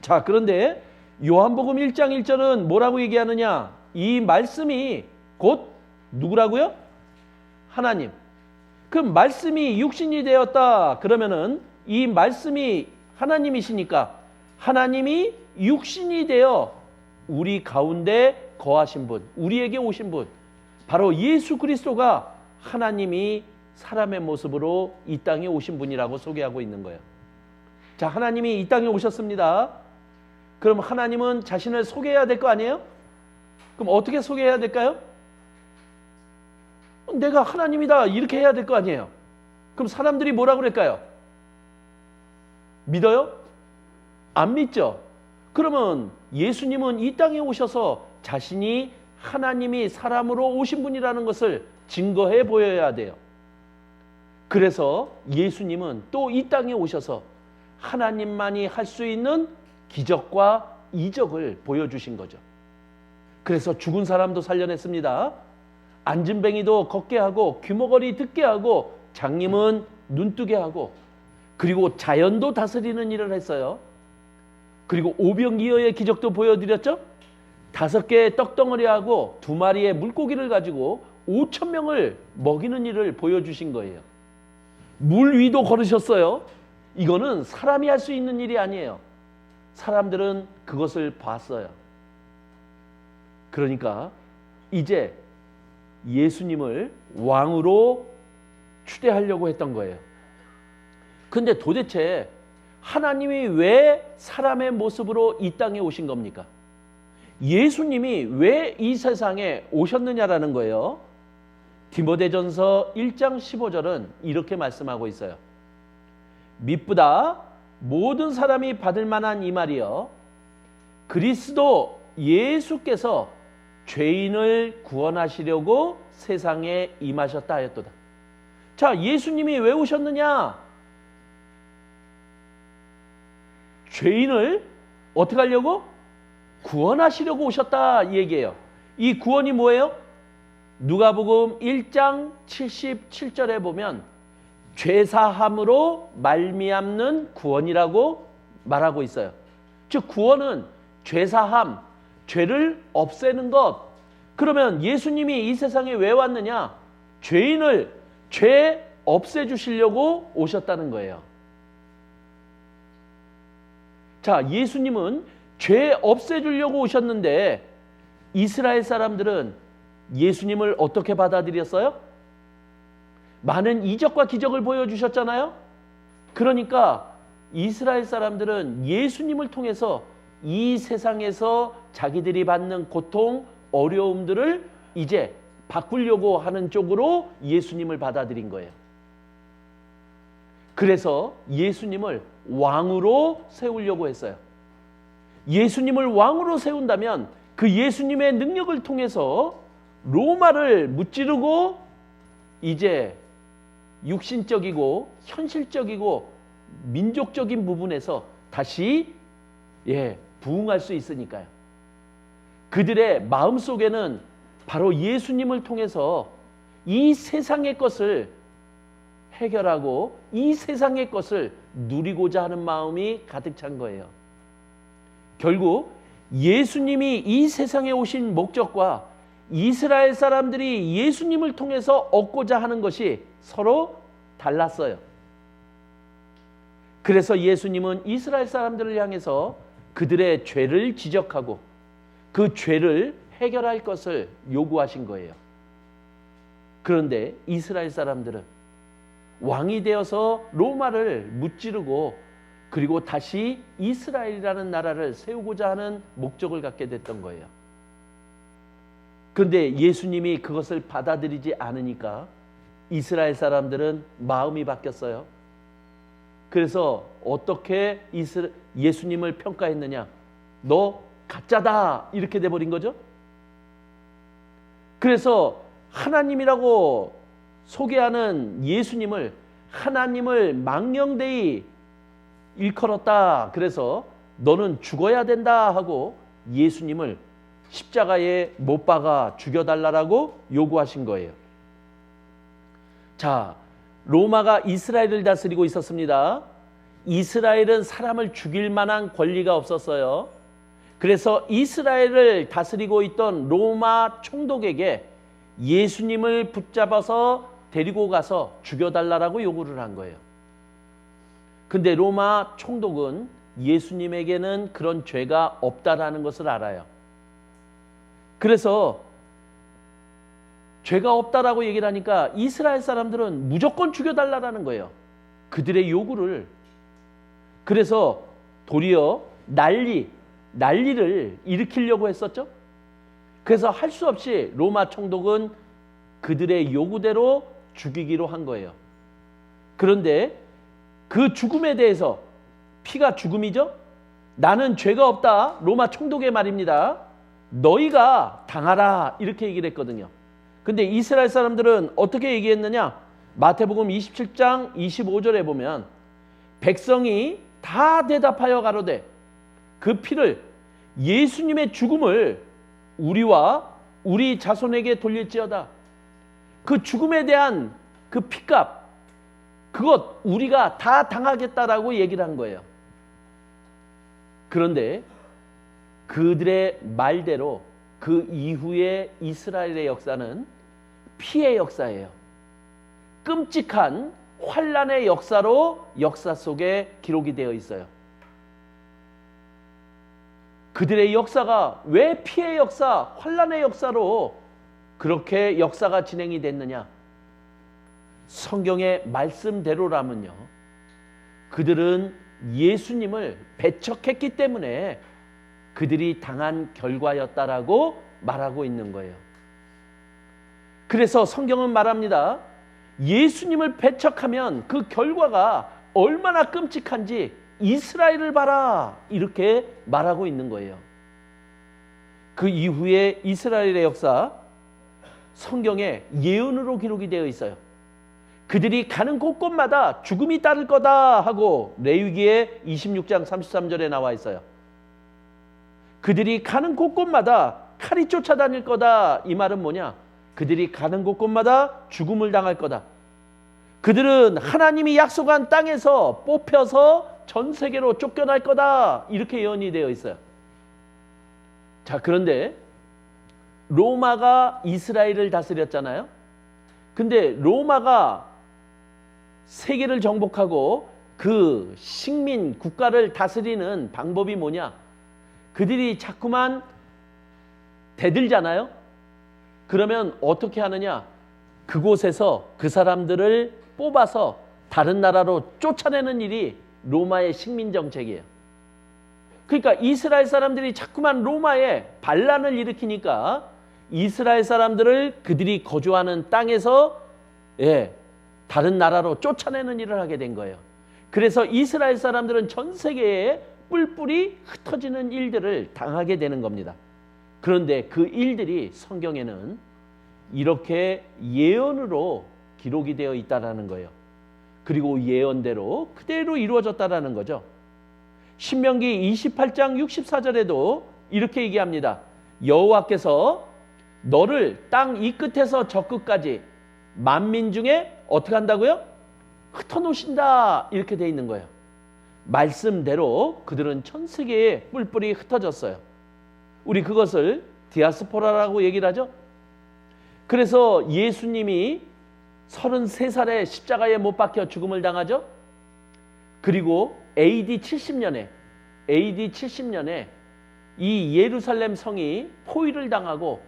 자, 그런데 요한복음 1장 1절은 뭐라고 얘기하느냐? 이 말씀이 곧 누구라고요? 하나님. 그럼 말씀이 육신이 되었다 그러면은 이 말씀이 하나님이시니까 하나님이 육신이 되어 우리 가운데 거하신 분, 우리에게 오신 분, 바로 예수 그리스도가 하나님이 사람의 모습으로 이 땅에 오신 분이라고 소개하고 있는 거예요. 자, 하나님이 이 땅에 오셨습니다. 그럼 하나님은 자신을 소개해야 될 거 아니에요? 그럼 어떻게 소개해야 될까요? 내가 하나님이다 이렇게 해야 될 거 아니에요? 그럼 사람들이 뭐라고 그럴까요? 믿어요? 안 믿죠? 그러면 예수님은 이 땅에 오셔서 자신이 하나님이 사람으로 오신 분이라는 것을 증거해 보여야 돼요. 그래서 예수님은 또 이 땅에 오셔서 하나님만이 할 수 있는 기적과 이적을 보여주신 거죠. 그래서 죽은 사람도 살려냈습니다. 안진뱅이도 걷게 하고 귀머거리 듣게 하고 장님은 눈뜨게 하고 그리고 자연도 다스리는 일을 했어요. 그리고 오병이어의 기적도 보여드렸죠. 5개의 떡덩어리하고 2마리의 물고기를 가지고 5,000명을 먹이는 일을 보여주신 거예요. 물 위도 걸으셨어요. 이거는 사람이 할 수 있는 일이 아니에요. 사람들은 그것을 봤어요. 그러니까 이제 예수님을 왕으로 추대하려고 했던 거예요. 근데 도대체 하나님이 왜 사람의 모습으로 이 땅에 오신 겁니까? 예수님이 왜 이 세상에 오셨느냐라는 거예요. 디모데전서 1장 15절은 이렇게 말씀하고 있어요. 믿보다 모든 사람이 받을 만한 이 말이여, 그리스도 예수께서 죄인을 구원하시려고 세상에 임하셨다 하였도다. 자, 예수님이 왜 오셨느냐? 죄인을 어떻게 하려고? 구원하시려고 오셨다 이 얘기예요. 이 구원이 뭐예요? 누가복음 1장 77절에 보면 죄사함으로 말미암는 구원이라고 말하고 있어요. 즉 구원은 죄사함, 죄를 없애는 것, 그러면 예수님이 이 세상에 왜 왔느냐? 죄 없애주시려고 오셨다는 거예요. 자, 예수님은 죄 없애주려고 오셨는데 이스라엘 사람들은 예수님을 어떻게 받아들였어요? 많은 이적과 기적을 보여주셨잖아요. 그러니까 이스라엘 사람들은 예수님을 통해서 이 세상에서 자기들이 받는 고통, 어려움들을 이제 바꾸려고 하는 쪽으로 예수님을 받아들인 거예요. 그래서 예수님을 왕으로 세우려고 했어요. 예수님을 왕으로 세운다면 그 예수님의 능력을 통해서 로마를 무찌르고 이제 육신적이고 현실적이고 민족적인 부분에서 다시 부흥할 수 있으니까요. 그들의 마음속에는 바로 예수님을 통해서 이 세상의 것을 해결하고 이 세상의 것을 누리고자 하는 마음이 가득 찬 거예요. 결국 예수님이 이 세상에 오신 목적과 이스라엘 사람들이 예수님을 통해서 얻고자 하는 것이 서로 달랐어요. 그래서 예수님은 이스라엘 사람들을 향해서 그들의 죄를 지적하고 그 죄를 해결할 것을 요구하신 거예요. 그런데 이스라엘 사람들은 왕이 되어서 로마를 무찌르고 그리고 다시 이스라엘이라는 나라를 세우고자 하는 목적을 갖게 됐던 거예요. 그런데 예수님이 그것을 받아들이지 않으니까 이스라엘 사람들은 마음이 바뀌었어요. 그래서 어떻게 예수님을 평가했느냐? 너 가짜다 이렇게 돼버린 거죠. 그래서 하나님이라고 소개하는 예수님을 하나님을 망령되이 일컬었다. 그래서 너는 죽어야 된다 하고 예수님을 십자가에 못 박아 죽여달라고 요구하신 거예요. 자, 로마가 이스라엘을 다스리고 있었습니다. 이스라엘은 사람을 죽일 만한 권리가 없었어요. 그래서 이스라엘을 다스리고 있던 로마 총독에게 예수님을 붙잡아서 데리고 가서 죽여달라고 요구를 한 거예요. 근데 로마 총독은 예수님에게는 그런 죄가 없다라는 것을 알아요. 그래서 죄가 없다라고 얘기를 하니까 이스라엘 사람들은 무조건 죽여달라는 거예요. 그들의 요구를. 그래서 도리어 난리를 일으키려고 했었죠. 그래서 할 수 없이 로마 총독은 그들의 요구대로 죽이기로 한 거예요. 그런데 그 죽음에 대해서 피가 죽음이죠. 나는 죄가 없다. 로마 총독의 말입니다. 너희가 당하라 이렇게 얘기를 했거든요. 근데 이스라엘 사람들은 어떻게 얘기했느냐? 마태복음 27장 25절에 보면 백성이 다 대답하여 가로되 그 피를 예수님의 죽음을 우리와 우리 자손에게 돌릴지어다. 그 죽음에 대한 그 피값 그것 우리가 다 당하겠다라고 얘기를 한 거예요. 그런데 그들의 말대로 그 이후에 이스라엘의 역사는 피의 역사예요. 끔찍한 환난의 역사로 역사 속에 기록이 되어 있어요. 그들의 역사가 왜 피의 역사, 환난의 역사로 그렇게 역사가 진행이 됐느냐? 성경의 말씀대로라면요. 그들은 예수님을 배척했기 때문에 그들이 당한 결과였다라고 말하고 있는 거예요. 그래서 성경은 말합니다. 예수님을 배척하면 그 결과가 얼마나 끔찍한지 이스라엘을 봐라 이렇게 말하고 있는 거예요. 그 이후에 이스라엘의 역사 성경에 예언으로 기록이 되어 있어요. 그들이 가는 곳곳마다 죽음이 따를 거다 하고 레위기의 26장 33절에 나와 있어요. 그들이 가는 곳곳마다 칼이 쫓아다닐 거다. 이 말은 뭐냐? 그들이 가는 곳곳마다 죽음을 당할 거다. 그들은 하나님이 약속한 땅에서 뽑혀서 전 세계로 쫓겨날 거다. 이렇게 예언이 되어 있어요. 자, 그런데 로마가 이스라엘을 다스렸잖아요. 근데 로마가 세계를 정복하고 그 식민 국가를 다스리는 방법이 뭐냐? 그들이 자꾸만 대들잖아요. 그러면 어떻게 하느냐? 그곳에서 그 사람들을 뽑아서 다른 나라로 쫓아내는 일이 로마의 식민 정책이에요. 그러니까 이스라엘 사람들이 자꾸만 로마에 반란을 일으키니까 이스라엘 사람들을 그들이 거주하는 땅에서 다른 나라로 쫓아내는 일을 하게 된 거예요. 그래서 이스라엘 사람들은 전 세계에 뿔뿔이 흩어지는 일들을 당하게 되는 겁니다. 그런데 그 일들이 성경에는 이렇게 예언으로 기록이 되어 있다라는 거예요. 그리고 예언대로 그대로 이루어졌다라는 거죠. 신명기 28장 64절에도 이렇게 얘기합니다. 여호와께서 너를 땅 이 끝에서 저 끝까지 만민 중에 어떻게 한다고요? 흩어놓으신다, 이렇게 돼 있는 거예요. 말씀대로 그들은 전 세계에 뿔뿔이 흩어졌어요. 우리 그것을 디아스포라라고 얘기를 하죠. 그래서 예수님이 33살에 십자가에 못 박혀 죽음을 당하죠. 그리고 AD 70년에 이 예루살렘 성이 포위를 당하고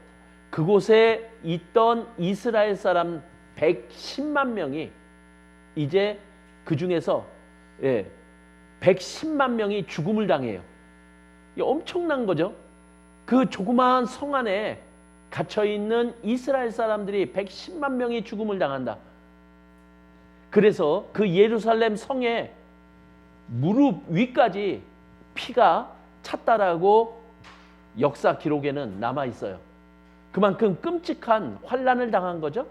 그곳에 있던 이스라엘 사람 110만 명이 이제 그 중에서 110만 명이 죽음을 당해요. 이게 엄청난 거죠. 그 조그마한 성 안에 갇혀있는 이스라엘 사람들이 110만 명이 죽음을 당한다. 그래서 그 예루살렘 성에 무릎 위까지 피가 찼다라고 역사 기록에는 남아 있어요. 그만큼 끔찍한 환난을 당한 거죠.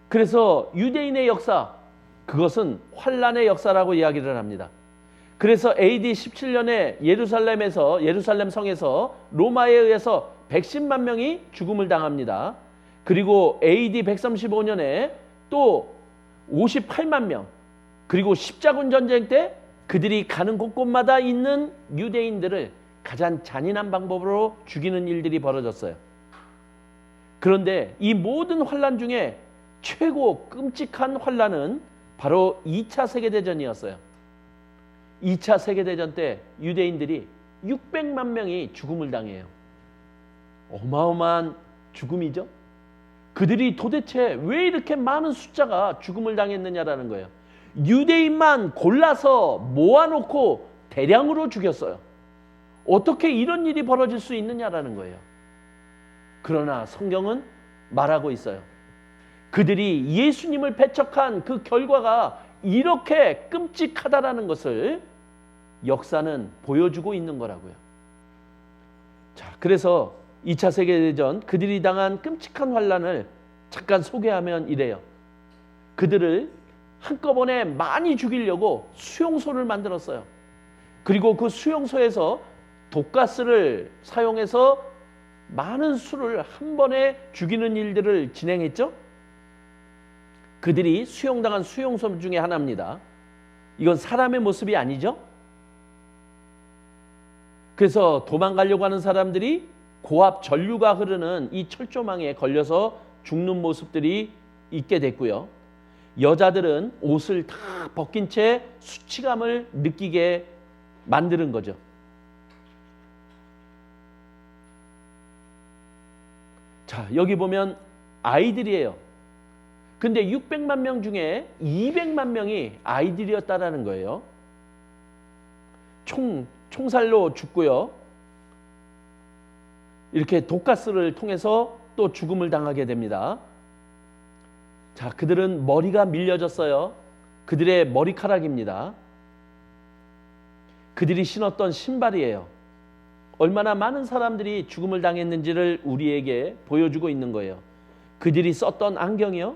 그래서 유대인의 역사, 그것은 환난의 역사라고 이야기를 합니다. 그래서 AD 17년에 예루살렘 성에서 로마에 의해서 110만 명이 죽음을 당합니다. 그리고 AD 135년에 또 58만 명, 그리고 십자군 전쟁 때 그들이 가는 곳곳마다 있는 유대인들을 가장 잔인한 방법으로 죽이는 일들이 벌어졌어요. 그런데 이 모든 환난 중에 최고 끔찍한 환난은 바로 2차 세계대전이었어요. 2차 세계대전 때 유대인들이 600만 명이 죽음을 당해요. 어마어마한 죽음이죠. 그들이 도대체 왜 이렇게 많은 숫자가 죽음을 당했느냐라는 거예요. 유대인만 골라서 모아놓고 대량으로 죽였어요. 어떻게 이런 일이 벌어질 수 있느냐라는 거예요. 그러나 성경은 말하고 있어요. 그들이 예수님을 배척한 그 결과가 이렇게 끔찍하다라는 것을 역사는 보여주고 있는 거라고요. 자, 그래서 2차 세계대전 그들이 당한 끔찍한 환난을 잠깐 소개하면 이래요. 그들을 한꺼번에 많이 죽이려고 수용소를 만들었어요. 그리고 그 수용소에서 독가스를 사용해서 많은 수를 한 번에 죽이는 일들을 진행했죠. 그들이 수용당한 수용소 중에 하나입니다. 이건 사람의 모습이 아니죠. 그래서 도망가려고 하는 사람들이 고압 전류가 흐르는 이 철조망에 걸려서 죽는 모습들이 있게 됐고요. 여자들은 옷을 다 벗긴 채 수치감을 느끼게 만드는 거죠. 자, 여기 보면 아이들이에요. 근데 600만 명 중에 200만 명이 아이들이었다라는 거예요. 총살로 죽고요. 이렇게 독가스를 통해서 또 죽음을 당하게 됩니다. 자, 그들은 머리가 밀려졌어요. 그들의 머리카락입니다. 그들이 신었던 신발이에요. 얼마나 많은 사람들이 죽음을 당했는지를 우리에게 보여주고 있는 거예요. 그들이 썼던 안경이요.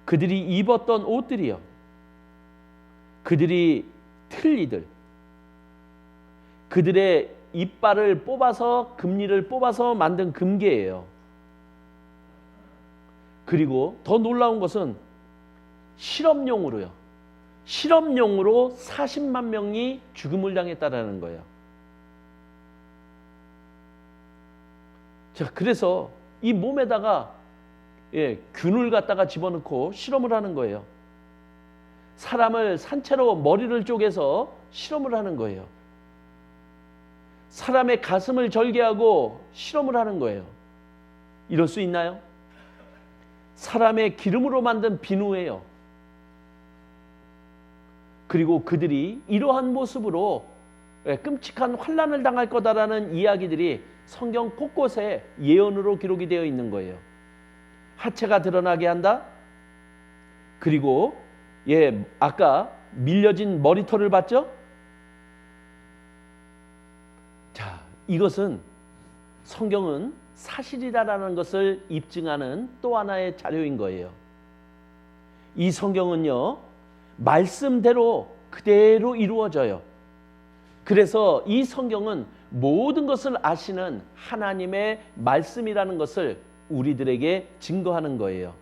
그들이 입었던 옷들이요. 그들이 틀니들. 그들의 이빨을 뽑아서 금리를 뽑아서 만든 금괴예요. 그리고 더 놀라운 것은 실험용으로 40만 명이 죽음을 당했다라는 거예요. 자, 그래서 이 몸에다가 균을 갖다가 집어넣고 실험을 하는 거예요. 사람을 산채로 머리를 쪼개서 실험을 하는 거예요. 사람의 가슴을 절개하고 실험을 하는 거예요. 이럴 수 있나요? 사람의 기름으로 만든 비누예요. 그리고 그들이 이러한 모습으로 끔찍한 환난을 당할 거다라는 이야기들이 성경 곳곳에 예언으로 기록이 되어 있는 거예요. 하체가 드러나게 한다. 그리고 아까 밀려진 머리털을 봤죠? 자, 이것은 성경은 사실이다라는 것을 입증하는 또 하나의 자료인 거예요. 이 성경은요, 말씀대로 그대로 이루어져요. 그래서 이 성경은 모든 것을 아시는 하나님의 말씀이라는 것을 우리들에게 증거하는 거예요.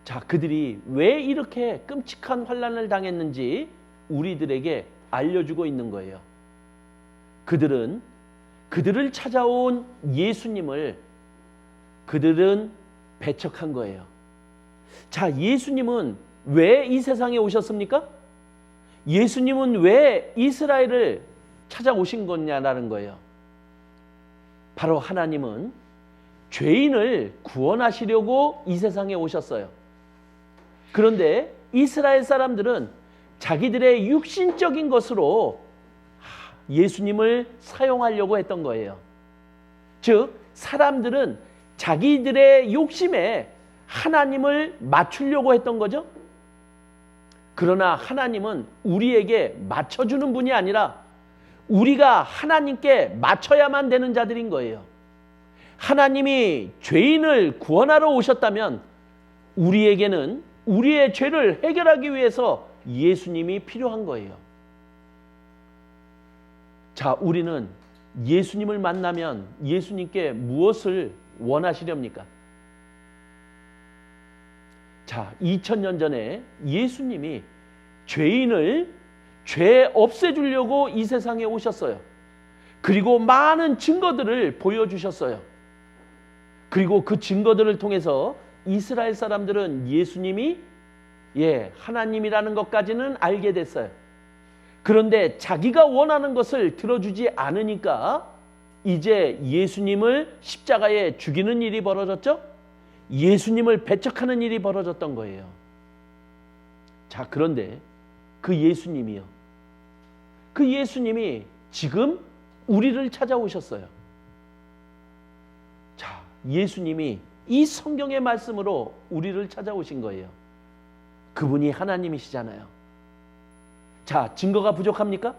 자, 그들이 왜 이렇게 끔찍한 환난을 당했는지 우리들에게 알려주고 있는 거예요. 그들을 찾아온 예수님을 그들은 배척한 거예요. 자, 예수님은 왜 이 세상에 오셨습니까? 예수님은 왜 이스라엘을 찾아오신 거냐라는 거예요. 바로 하나님은 죄인을 구원하시려고 이 세상에 오셨어요. 그런데 이스라엘 사람들은 자기들의 육신적인 것으로 예수님을 사용하려고 했던 거예요. 즉, 사람들은 자기들의 욕심에 하나님을 맞추려고 했던 거죠. 그러나 하나님은 우리에게 맞춰주는 분이 아니라 우리가 하나님께 맞춰야만 되는 자들인 거예요. 하나님이 죄인을 구원하러 오셨다면 우리에게는 우리의 죄를 해결하기 위해서 예수님이 필요한 거예요. 자, 우리는 예수님을 만나면 예수님께 무엇을 원하시렵니까? 자, 2000년 전에 예수님이 죄인을 죄 없애주려고 이 세상에 오셨어요. 그리고 많은 증거들을 보여주셨어요. 그리고 그 증거들을 통해서 이스라엘 사람들은 예수님이 하나님이라는 것까지는 알게 됐어요. 그런데 자기가 원하는 것을 들어주지 않으니까 이제 예수님을 십자가에 죽이는 일이 벌어졌죠? 예수님을 배척하는 일이 벌어졌던 거예요. 자, 그런데 그 예수님이요. 그 예수님이 지금 우리를 찾아오셨어요. 자, 예수님이 이 성경의 말씀으로 우리를 찾아오신 거예요. 그분이 하나님이시잖아요. 자, 증거가 부족합니까?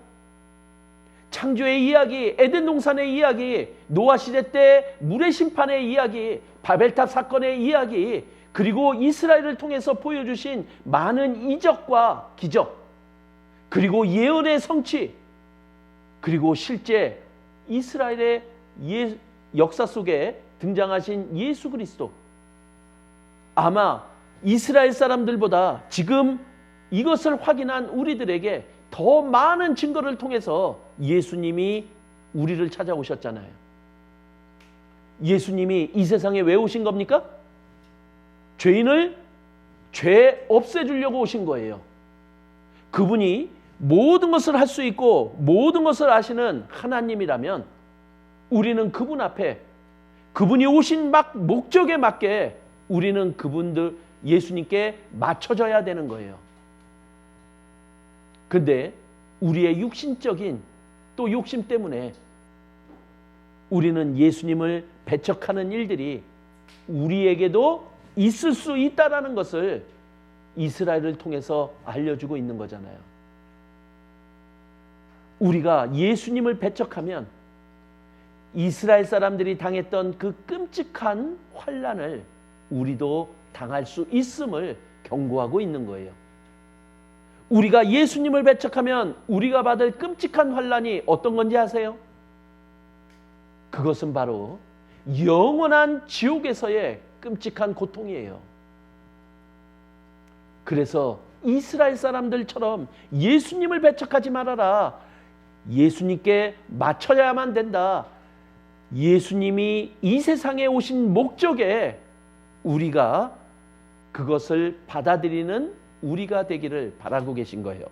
창조의 이야기, 에덴 동산의 이야기, 노아 시대 때 물의 심판의 이야기, 바벨탑 사건의 이야기, 그리고 이스라엘을 통해서 보여주신 많은 이적과 기적, 그리고 예언의 성취, 그리고 실제 이스라엘의 역사 속에 등장하신 예수 그리스도. 아마 이스라엘 사람들보다 지금 이것을 확인한 우리들에게 더 많은 증거를 통해서 예수님이 우리를 찾아오셨잖아요. 예수님이 이 세상에 왜 오신 겁니까? 죄인을 죄 없애주려고 오신 거예요. 그분이 모든 것을 할 수 있고 모든 것을 아시는 하나님이라면 우리는 그분 앞에 그분이 오신 목적에 맞게 우리는 예수님께 맞춰져야 되는 거예요. 근데 우리의 육신적인 또 욕심 때문에 우리는 예수님을 배척하는 일들이 우리에게도 있을 수 있다라는 것을 이스라엘을 통해서 알려주고 있는 거잖아요. 우리가 예수님을 배척하면 이스라엘 사람들이 당했던 그 끔찍한 환난을 우리도 당할 수 있음을 경고하고 있는 거예요. 우리가 예수님을 배척하면 우리가 받을 끔찍한 환난이 어떤 건지 아세요? 그것은 바로 영원한 지옥에서의 끔찍한 고통이에요. 그래서 이스라엘 사람들처럼 예수님을 배척하지 말아라. 예수님께 맞춰야만 된다. 예수님이 이 세상에 오신 목적에 우리가 그것을 받아들이는 우리가 되기를 바라고 계신 거예요.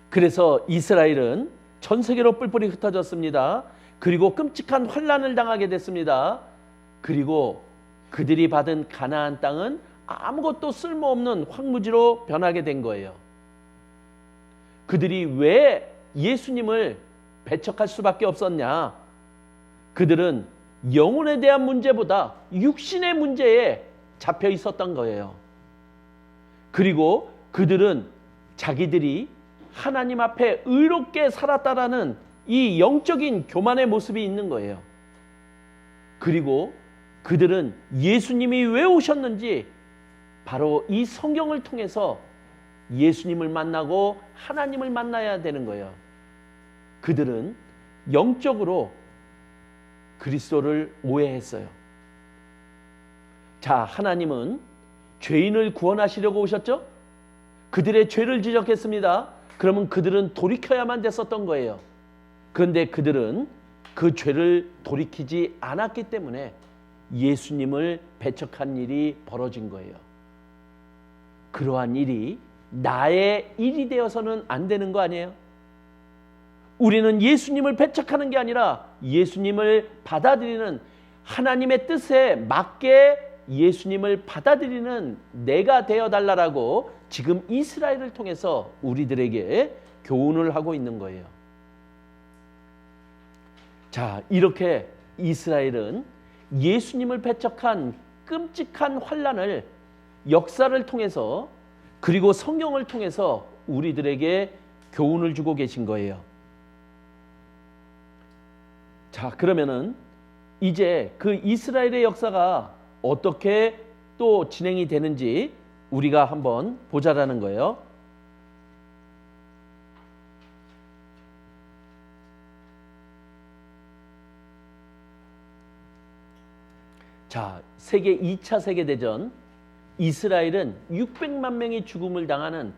그래서 이스라엘은 전 세계로 뿔뿔이 흩어졌습니다. 그리고 끔찍한 환난을 당하게 됐습니다. 그리고 그들이 받은 가나안 땅은 아무것도 쓸모없는 황무지로 변하게 된 거예요. 그들이 왜 예수님을 배척할 수밖에 없었냐? 그들은 영혼에 대한 문제보다 육신의 문제에 잡혀 있었던 거예요. 그리고 그들은 자기들이 하나님 앞에 의롭게 살았다라는 이 영적인 교만의 모습이 있는 거예요. 그리고 그들은 예수님이 왜 오셨는지 바로 이 성경을 통해서 예수님을 만나고 하나님을 만나야 되는 거예요. 그들은 영적으로 그리스도를 오해했어요. 자, 하나님은 죄인을 구원하시려고 오셨죠? 그들의 죄를 지적했습니다. 그러면 그들은 돌이켜야만 됐었던 거예요. 그런데 그들은 그 죄를 돌이키지 않았기 때문에 예수님을 배척한 일이 벌어진 거예요. 그러한 일이 나의 일이 되어서는 안 되는 거 아니에요? 우리는 예수님을 배척하는 게 아니라 예수님을 받아들이는, 하나님의 뜻에 맞게 예수님을 받아들이는 내가 되어달라고 지금 이스라엘을 통해서 우리들에게 교훈을 하고 있는 거예요. 자, 이렇게 이스라엘은 예수님을 배척한 끔찍한 환난을 역사를 통해서 그리고 성경을 통해서 우리들에게 교훈을 주고 계신 거예요. 자, 그러면은 이제 그 이스라엘의 역사가 어떻게 또 진행이 되는지 우리가 한번 보자라는 거예요. 자, 2차 세계대전, 이스라엘은 600만 명이 죽음을 당하는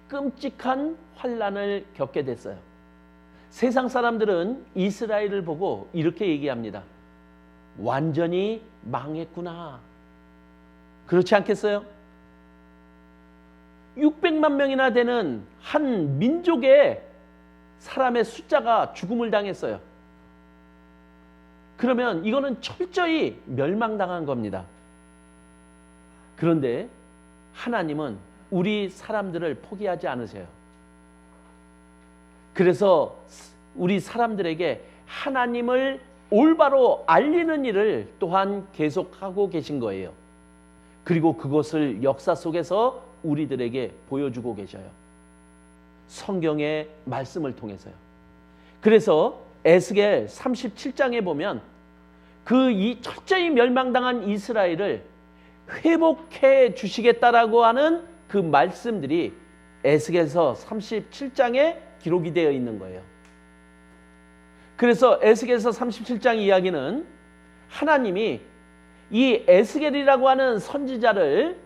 끔찍한 환난을 겪게 됐어요. 세상 사람들은 이스라엘을 보고 이렇게 얘기합니다. 완전히 망했구나. 그렇지 않겠어요? 600만 명이나 되는 한 민족의 사람의 숫자가 죽음을 당했어요. 그러면 이거는 철저히 멸망당한 겁니다. 그런데 하나님은 우리 사람들을 포기하지 않으세요. 그래서 우리 사람들에게 하나님을 올바로 알리는 일을 또한 계속하고 계신 거예요. 그리고 그것을 역사 속에서 우리들에게 보여주고 계셔요. 성경의 말씀을 통해서요. 그래서 에스겔 37장에 보면 그 이 철저히 멸망당한 이스라엘을 회복해 주시겠다라고 하는 그 말씀들이 에스겔서 37장에 기록이 되어 있는 거예요. 그래서 에스겔서 37장 이야기는 하나님이 이 에스겔이라고 하는 선지자를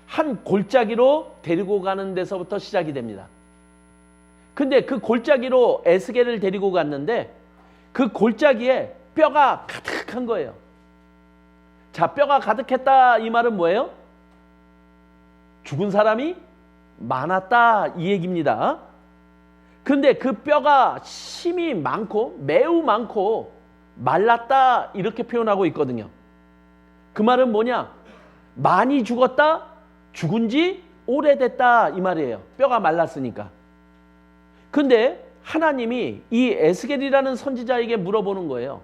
한 골짜기로 데리고 가는 데서부터 시작이 됩니다. 근데 그 골짜기로 에스겔을 데리고 갔는데 그 골짜기에 뼈가 가득한 거예요. 자, 뼈가 가득했다 이 말은 뭐예요? 죽은 사람이 많았다 이 얘기입니다. 그런데 그 뼈가 심이 많고 매우 많고 말랐다 이렇게 표현하고 있거든요. 그 말은 뭐냐? 많이 죽었다, 죽은 지 오래됐다 이 말이에요. 뼈가 말랐으니까. 근데 하나님이 이 에스겔이라는 선지자에게 물어보는 거예요.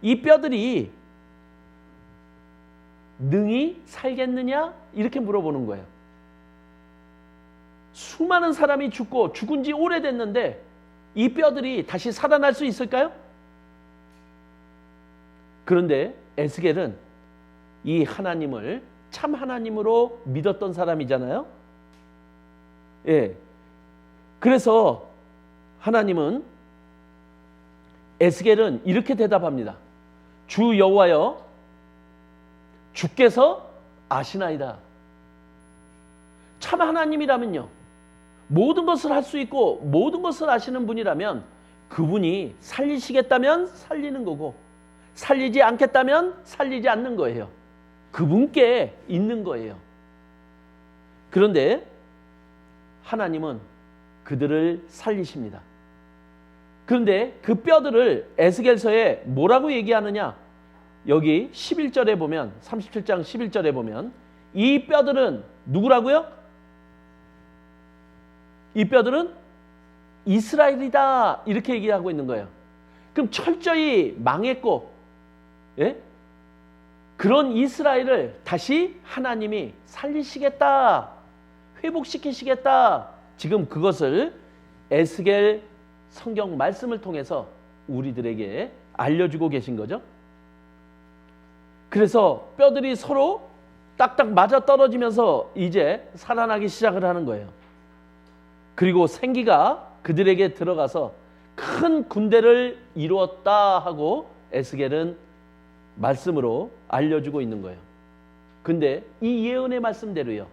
이 뼈들이 능히 살겠느냐? 이렇게 물어보는 거예요. 수많은 사람이 죽고 죽은 지 오래됐는데 이 뼈들이 다시 살아날 수 있을까요? 그런데 에스겔은 이 하나님을 참 하나님으로 믿었던 사람이잖아요. 예. 그래서 하나님은 에스겔은 이렇게 대답합니다. 주 여호와여, 주께서 아시나이다. 참 하나님이라면요, 모든 것을 할 수 있고 모든 것을 아시는 분이라면 그분이 살리시겠다면 살리는 거고 살리지 않겠다면 살리지 않는 거예요. 그분께 있는 거예요. 그런데 하나님은 그들을 살리십니다. 그런데 그 뼈들을 에스겔서에 뭐라고 얘기하느냐? 여기 11절에 보면 37장 11절에 보면 이 뼈들은 누구라고요? 이 뼈들은 이스라엘이다 이렇게 얘기하고 있는 거예요. 그럼 철저히 망했고 예? 그런 이스라엘을 다시 하나님이 살리시겠다, 회복시키시겠다. 지금 그것을 에스겔 성경 말씀을 통해서 우리들에게 알려주고 계신 거죠. 그래서 뼈들이 서로 딱딱 맞아떨어지면서 이제 살아나기 시작을 하는 거예요. 그리고 생기가 그들에게 들어가서 큰 군대를 이루었다 하고 에스겔은 말씀으로 알려주고 있는 거예요. 근데 이 예언의 말씀대로요.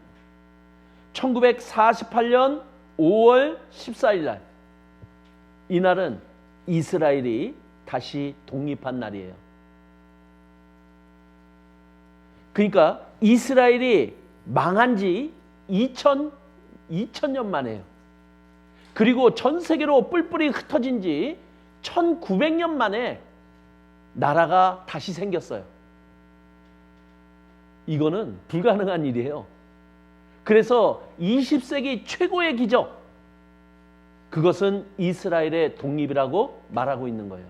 1948년 5월 14일 날 이날은 이스라엘이 다시 독립한 날이에요. 그러니까 이스라엘이 망한 지 2000년 만에요. 그리고 전 세계로 뿔뿔이 흩어진 지 1900년 만에 나라가 다시 생겼어요. 이거는 불가능한 일이에요. 그래서 20세기 최고의 기적, 그것은 이스라엘의 독립이라고 말하고 있는 거예요.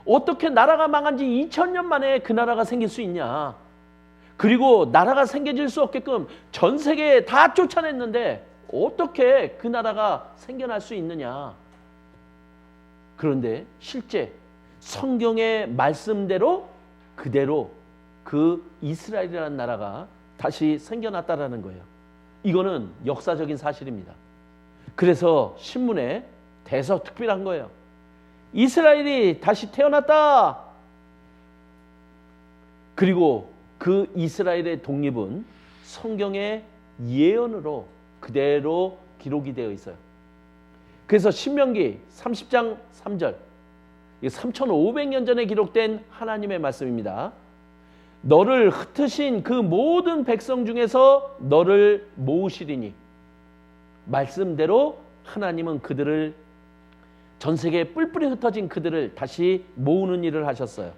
어떻게 나라가 망한 지 2000년 만에 그 나라가 생길 수 있냐? 그리고 나라가 생겨질 수 없게끔 전 세계에 다 쫓아냈는데 어떻게 그 나라가 생겨날 수 있느냐? 그런데 실제 성경의 말씀대로 그대로 그 이스라엘이라는 나라가 다시 생겨났다라는 거예요. 이거는 역사적인 사실입니다. 그래서 신문에 대서특필한 거예요. 이스라엘이 다시 태어났다. 그리고 그 이스라엘의 독립은 성경의 예언으로 그대로 기록이 되어 있어요. 그래서 신명기 30장 3절, 3500년 전에 기록된 하나님의 말씀입니다. 너를 흩으신 그 모든 백성 중에서 너를 모으시리니, 말씀대로 하나님은 그들을, 전 세계에 뿔뿔이 흩어진 그들을 다시 모으는 일을 하셨어요.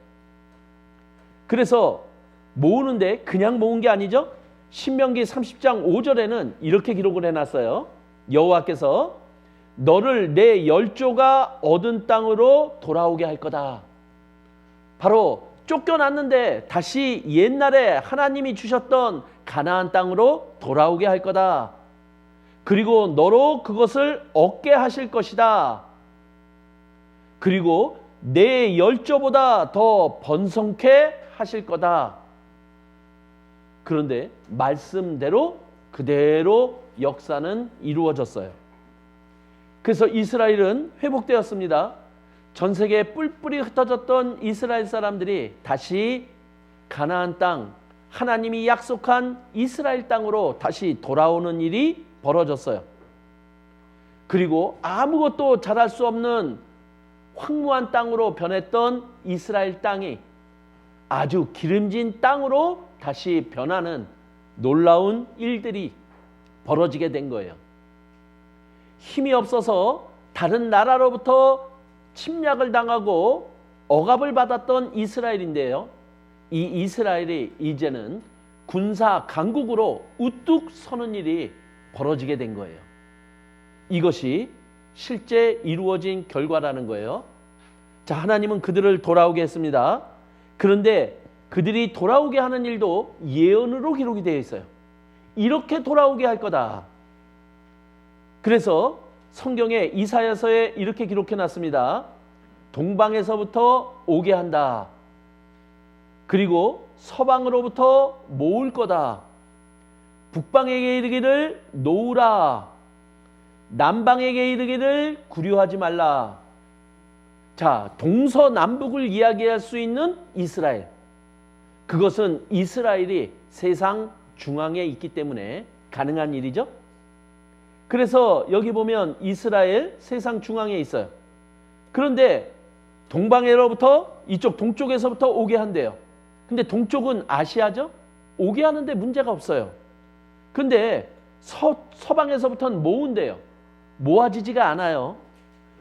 그래서 모으는데 그냥 모은 게 아니죠. 신명기 30장 5절에는 이렇게 기록을 해놨어요. 여호와께서 너를 내 열조가 얻은 땅으로 돌아오게 할 거다. 바로 쫓겨났는데 다시 옛날에 하나님이 주셨던 가나안 땅으로 돌아오게 할 거다. 그리고 너로 그것을 얻게 하실 것이다. 그리고 내 열조보다 더 번성케 하실 거다. 그런데 말씀대로 그대로 역사는 이루어졌어요. 그래서 이스라엘은 회복되었습니다. 전 세계에 뿔뿔이 흩어졌던 이스라엘 사람들이 다시 가나안 땅, 하나님이 약속한 이스라엘 땅으로 다시 돌아오는 일이 벌어졌어요. 그리고 아무것도 자랄 수 없는 황무한 땅으로 변했던 이스라엘 땅이 아주 기름진 땅으로 다시 변하는 놀라운 일들이 벌어지게 된 거예요. 힘이 없어서 다른 나라로부터 침략을 당하고 억압을 받았던 이스라엘인데요. 이 이스라엘이 이제는 군사 강국으로 우뚝 서는 일이 벌어지게 된 거예요. 이것이 실제 이루어진 결과라는 거예요. 자, 하나님은 그들을 돌아오게 했습니다. 그런데 그들이 돌아오게 하는 일도 예언으로 기록이 되어 있어요. 이렇게 돌아오게 할 거다. 그래서 성경에 이사야서에 이렇게 기록해 놨습니다. 동방에서부터 오게 한다. 그리고 서방으로부터 모을 거다. 북방에게 이르기를 놓으라. 남방에게 이르기를 구류하지 말라. 자, 동서남북을 이야기할 수 있는 이스라엘. 그것은 이스라엘이 세상 중앙에 있기 때문에 가능한 일이죠. 그래서 여기 보면 이스라엘 세상 중앙에 있어요. 그런데 동방에로부터 이쪽 동쪽에서부터 오게 한대요. 근데 동쪽은 아시아죠? 오게 하는데 문제가 없어요. 근데 서방에서부터는 모은대요. 모아지지가 않아요.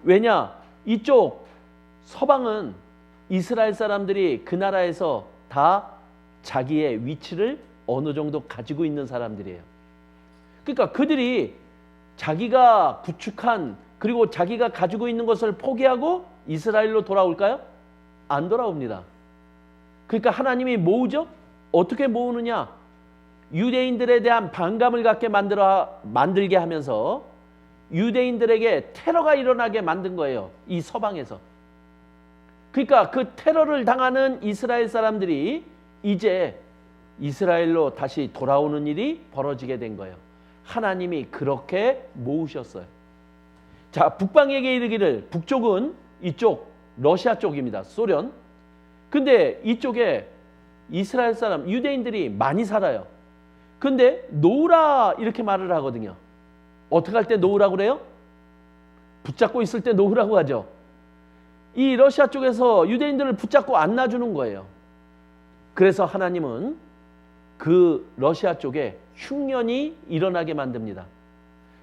왜냐? 이쪽 서방은 이스라엘 사람들이 그 나라에서 다 자기의 위치를 어느 정도 가지고 있는 사람들이에요. 그러니까 그들이 자기가 구축한 그리고 자기가 가지고 있는 것을 포기하고 이스라엘로 돌아올까요? 안 돌아옵니다. 그러니까 하나님이 모으죠? 어떻게 모으느냐? 유대인들에 대한 반감을 갖게 만들게 하면서 유대인들에게 테러가 일어나게 만든 거예요. 이 서방에서. 그러니까 그 테러를 당하는 이스라엘 사람들이 이제 이스라엘로 다시 돌아오는 일이 벌어지게 된 거예요. 하나님이 그렇게 모으셨어요. 자, 북방에게 이르기를, 북쪽은 이쪽 러시아 쪽입니다. 소련. 근데 이쪽에 이스라엘 사람, 유대인들이 많이 살아요. 근데 놓으라 이렇게 말을 하거든요. 어떻게 할 때 놓으라고 그래요? 붙잡고 있을 때 놓으라고 하죠. 이 러시아 쪽에서 유대인들을 붙잡고 안 놔주는 거예요. 그래서 하나님은 그 러시아 쪽에 흉년이 일어나게 만듭니다.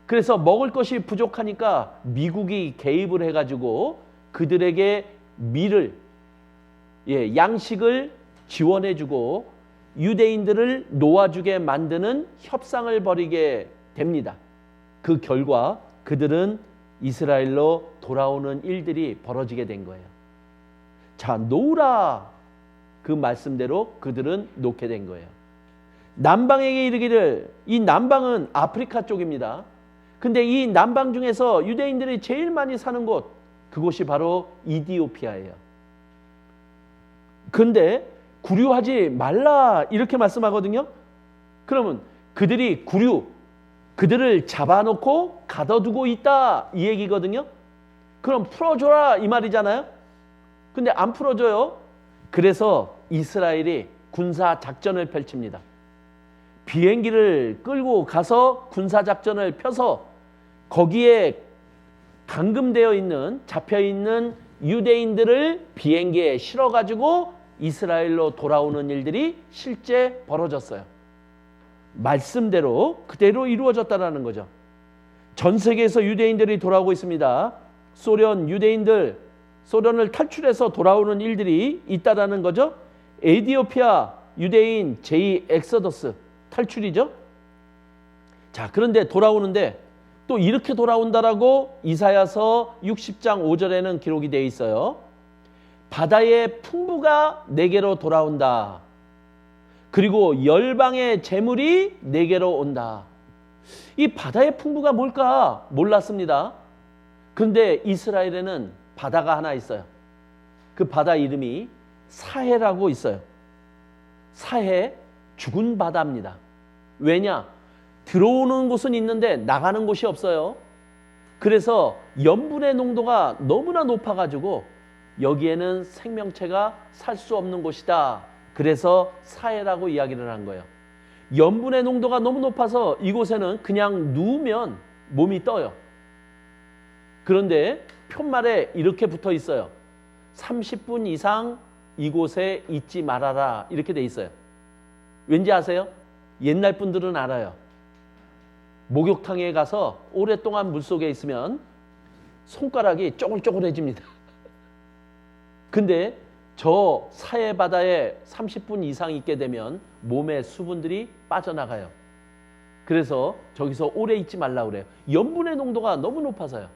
그래서 먹을 것이 부족하니까 미국이 개입을 해가지고 그들에게 밀을, 양식을 지원해주고 유대인들을 놓아주게 만드는 협상을 벌이게 됩니다. 그 결과 그들은 이스라엘로 돌아오는 일들이 벌어지게 된 거예요. 자, 놓으라 그 말씀대로 그들은 놓게 된 거예요. 남방에게 이르기를, 이 남방은 아프리카 쪽입니다. 근데 이 남방 중에서 유대인들이 제일 많이 사는 곳, 그곳이 바로 이디오피아예요. 근데 구류하지 말라 이렇게 말씀하거든요. 그러면 그들이 그들을 잡아놓고 가둬두고 있다 이 얘기거든요. 그럼 풀어줘라 이 말이잖아요. 근데 안 풀어줘요. 그래서 이스라엘이 군사 작전을 펼칩니다. 비행기를 끌고 가서 군사 작전을 펴서 거기에 잡혀있는 유대인들을 비행기에 실어가지고 이스라엘로 돌아오는 일들이 실제 벌어졌어요. 말씀대로 그대로 이루어졌다는 거죠. 전 세계에서 유대인들이 돌아오고 있습니다. 소련을 탈출해서 돌아오는 일들이 있다라는 거죠. 에티오피아 유대인 제2 엑소더스 탈출이죠. 자, 그런데 돌아오는데 또 이렇게 돌아온다라고 이사야서 60장 5절에는 기록이 되어 있어요. 바다의 풍부가 내게로 돌아온다. 그리고 열방의 재물이 내게로 온다. 이 바다의 풍부가 뭘까 몰랐습니다. 그런데 이스라엘에는 바다가 하나 있어요. 그 바다 이름이 사해라고 있어요. 사해, 죽은 바다입니다. 왜냐? 들어오는 곳은 있는데 나가는 곳이 없어요. 그래서 염분의 농도가 너무나 높아가지고 여기에는 생명체가 살 수 없는 곳이다. 그래서 사해라고 이야기를 한 거예요. 염분의 농도가 너무 높아서 이곳에는 그냥 누우면 몸이 떠요. 그런데 푯말에 이렇게 붙어 있어요. 30분 이상 이곳에 있지 말아라 이렇게 돼 있어요. 왠지 아세요? 옛날 분들은 알아요. 목욕탕에 가서 오랫동안 물속에 있으면 손가락이 쪼글쪼글해집니다. 근데 저 사해 바다에 30분 이상 있게 되면 몸의 수분들이 빠져나가요. 그래서 저기서 오래 있지 말라고 그래요. 염분의 농도가 너무 높아서요.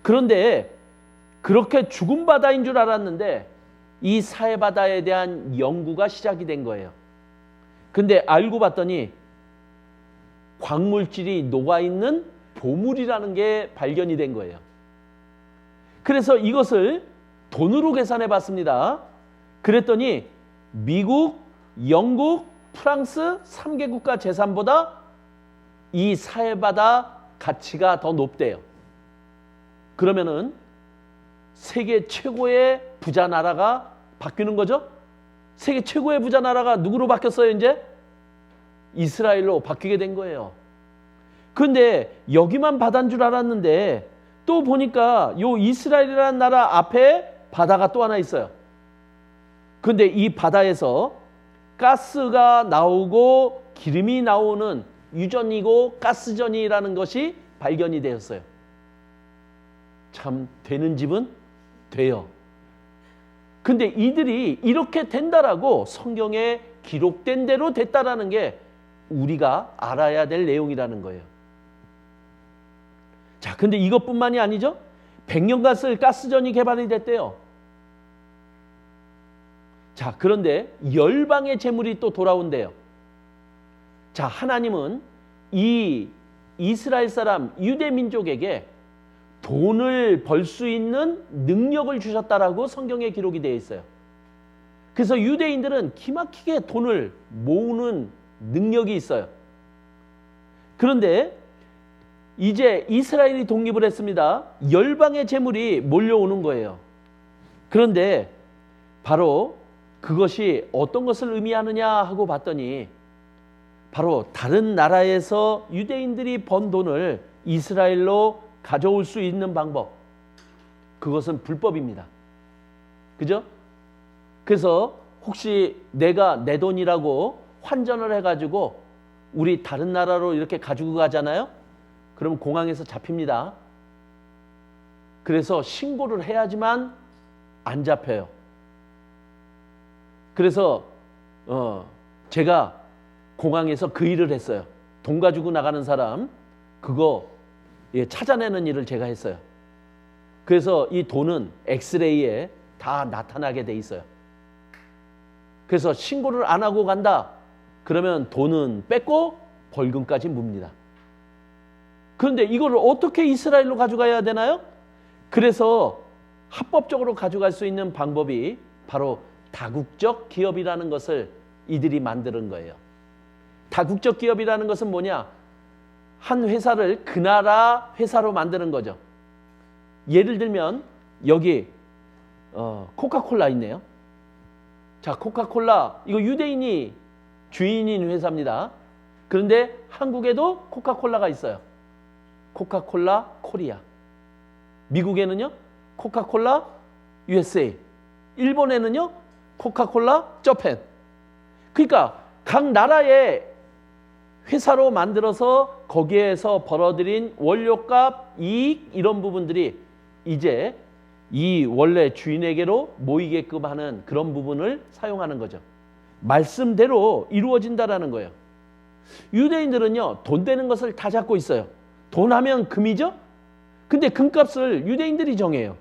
그런데 그렇게 죽은 바다인 줄 알았는데 이 사해 바다에 대한 연구가 시작이 된 거예요. 근데 알고 봤더니 광물질이 녹아있는 보물이라는 게 발견이 된 거예요. 그래서 이것을 돈으로 계산해 봤습니다. 그랬더니 미국, 영국, 프랑스 3개 국가 재산보다 이 사해바다 가치가 더 높대요. 그러면은 세계 최고의 부자 나라가 바뀌는 거죠? 세계 최고의 부자 나라가 누구로 바뀌었어요, 이제? 이스라엘로 바뀌게 된 거예요. 그런데 여기만 바다인 줄 알았는데 또 보니까 요 이스라엘이라는 나라 앞에 바다가 또 하나 있어요. 근데 이 바다에서 가스가 나오고 기름이 나오는 유전이고 가스전이라는 것이 발견이 되었어요. 참 되는 집은 돼요. 근데 이들이 이렇게 된다라고 성경에 기록된 대로 됐다라는 게 우리가 알아야 될 내용이라는 거예요. 자, 근데 이것뿐만이 아니죠. 100년간 쓸 가스전이 개발이 됐대요. 자, 그런데 열방의 재물이 또 돌아온대요. 자, 하나님은 이 이스라엘 사람 유대 민족에게 돈을 벌 수 있는 능력을 주셨다라고 성경에 기록이 되어 있어요. 그래서 유대인들은 기막히게 돈을 모으는 능력이 있어요. 그런데 이제 이스라엘이 독립을 했습니다. 열방의 재물이 몰려오는 거예요. 그런데 바로 그것이 어떤 것을 의미하느냐 하고 봤더니 바로 다른 나라에서 유대인들이 번 돈을 이스라엘로 가져올 수 있는 방법, 그것은 불법입니다. 그죠? 그래서 혹시 내가 내 돈이라고 환전을 해가지고 우리 다른 나라로 이렇게 가지고 가잖아요? 그럼 공항에서 잡힙니다. 그래서 신고를 해야지만 안 잡혀요. 그래서 제가 공항에서 그 일을 했어요. 돈 가지고 나가는 사람 그거 찾아내는 일을 제가 했어요. 그래서 이 돈은 엑스레이에 다 나타나게 돼 있어요. 그래서 신고를 안 하고 간다. 그러면 돈은 뺏고 벌금까지 묻습니다. 그런데 이거를 어떻게 이스라엘로 가져가야 되나요? 그래서 합법적으로 가져갈 수 있는 방법이 바로 다국적 기업이라는 것을 이들이 만드는 거예요. 다국적 기업이라는 것은 뭐냐? 한 회사를 그 나라 회사로 만드는 거죠. 예를 들면 여기 코카콜라 있네요. 자, 코카콜라 이거 유대인이 주인인 회사입니다. 그런데 한국에도 코카콜라가 있어요. 코카콜라 코리아. 미국에는요 코카콜라 USA. 일본에는요 코카콜라 저펜. 그러니까 각 나라의 회사로 만들어서 거기에서 벌어들인 원료값, 이익 이런 부분들이 이제 이 원래 주인에게로 모이게끔 하는 그런 부분을 사용하는 거죠. 말씀대로 이루어진다라는 거예요. 유대인들은요 돈 되는 것을 다 잡고 있어요. 돈 하면 금이죠? 근데 금값을 유대인들이 정해요.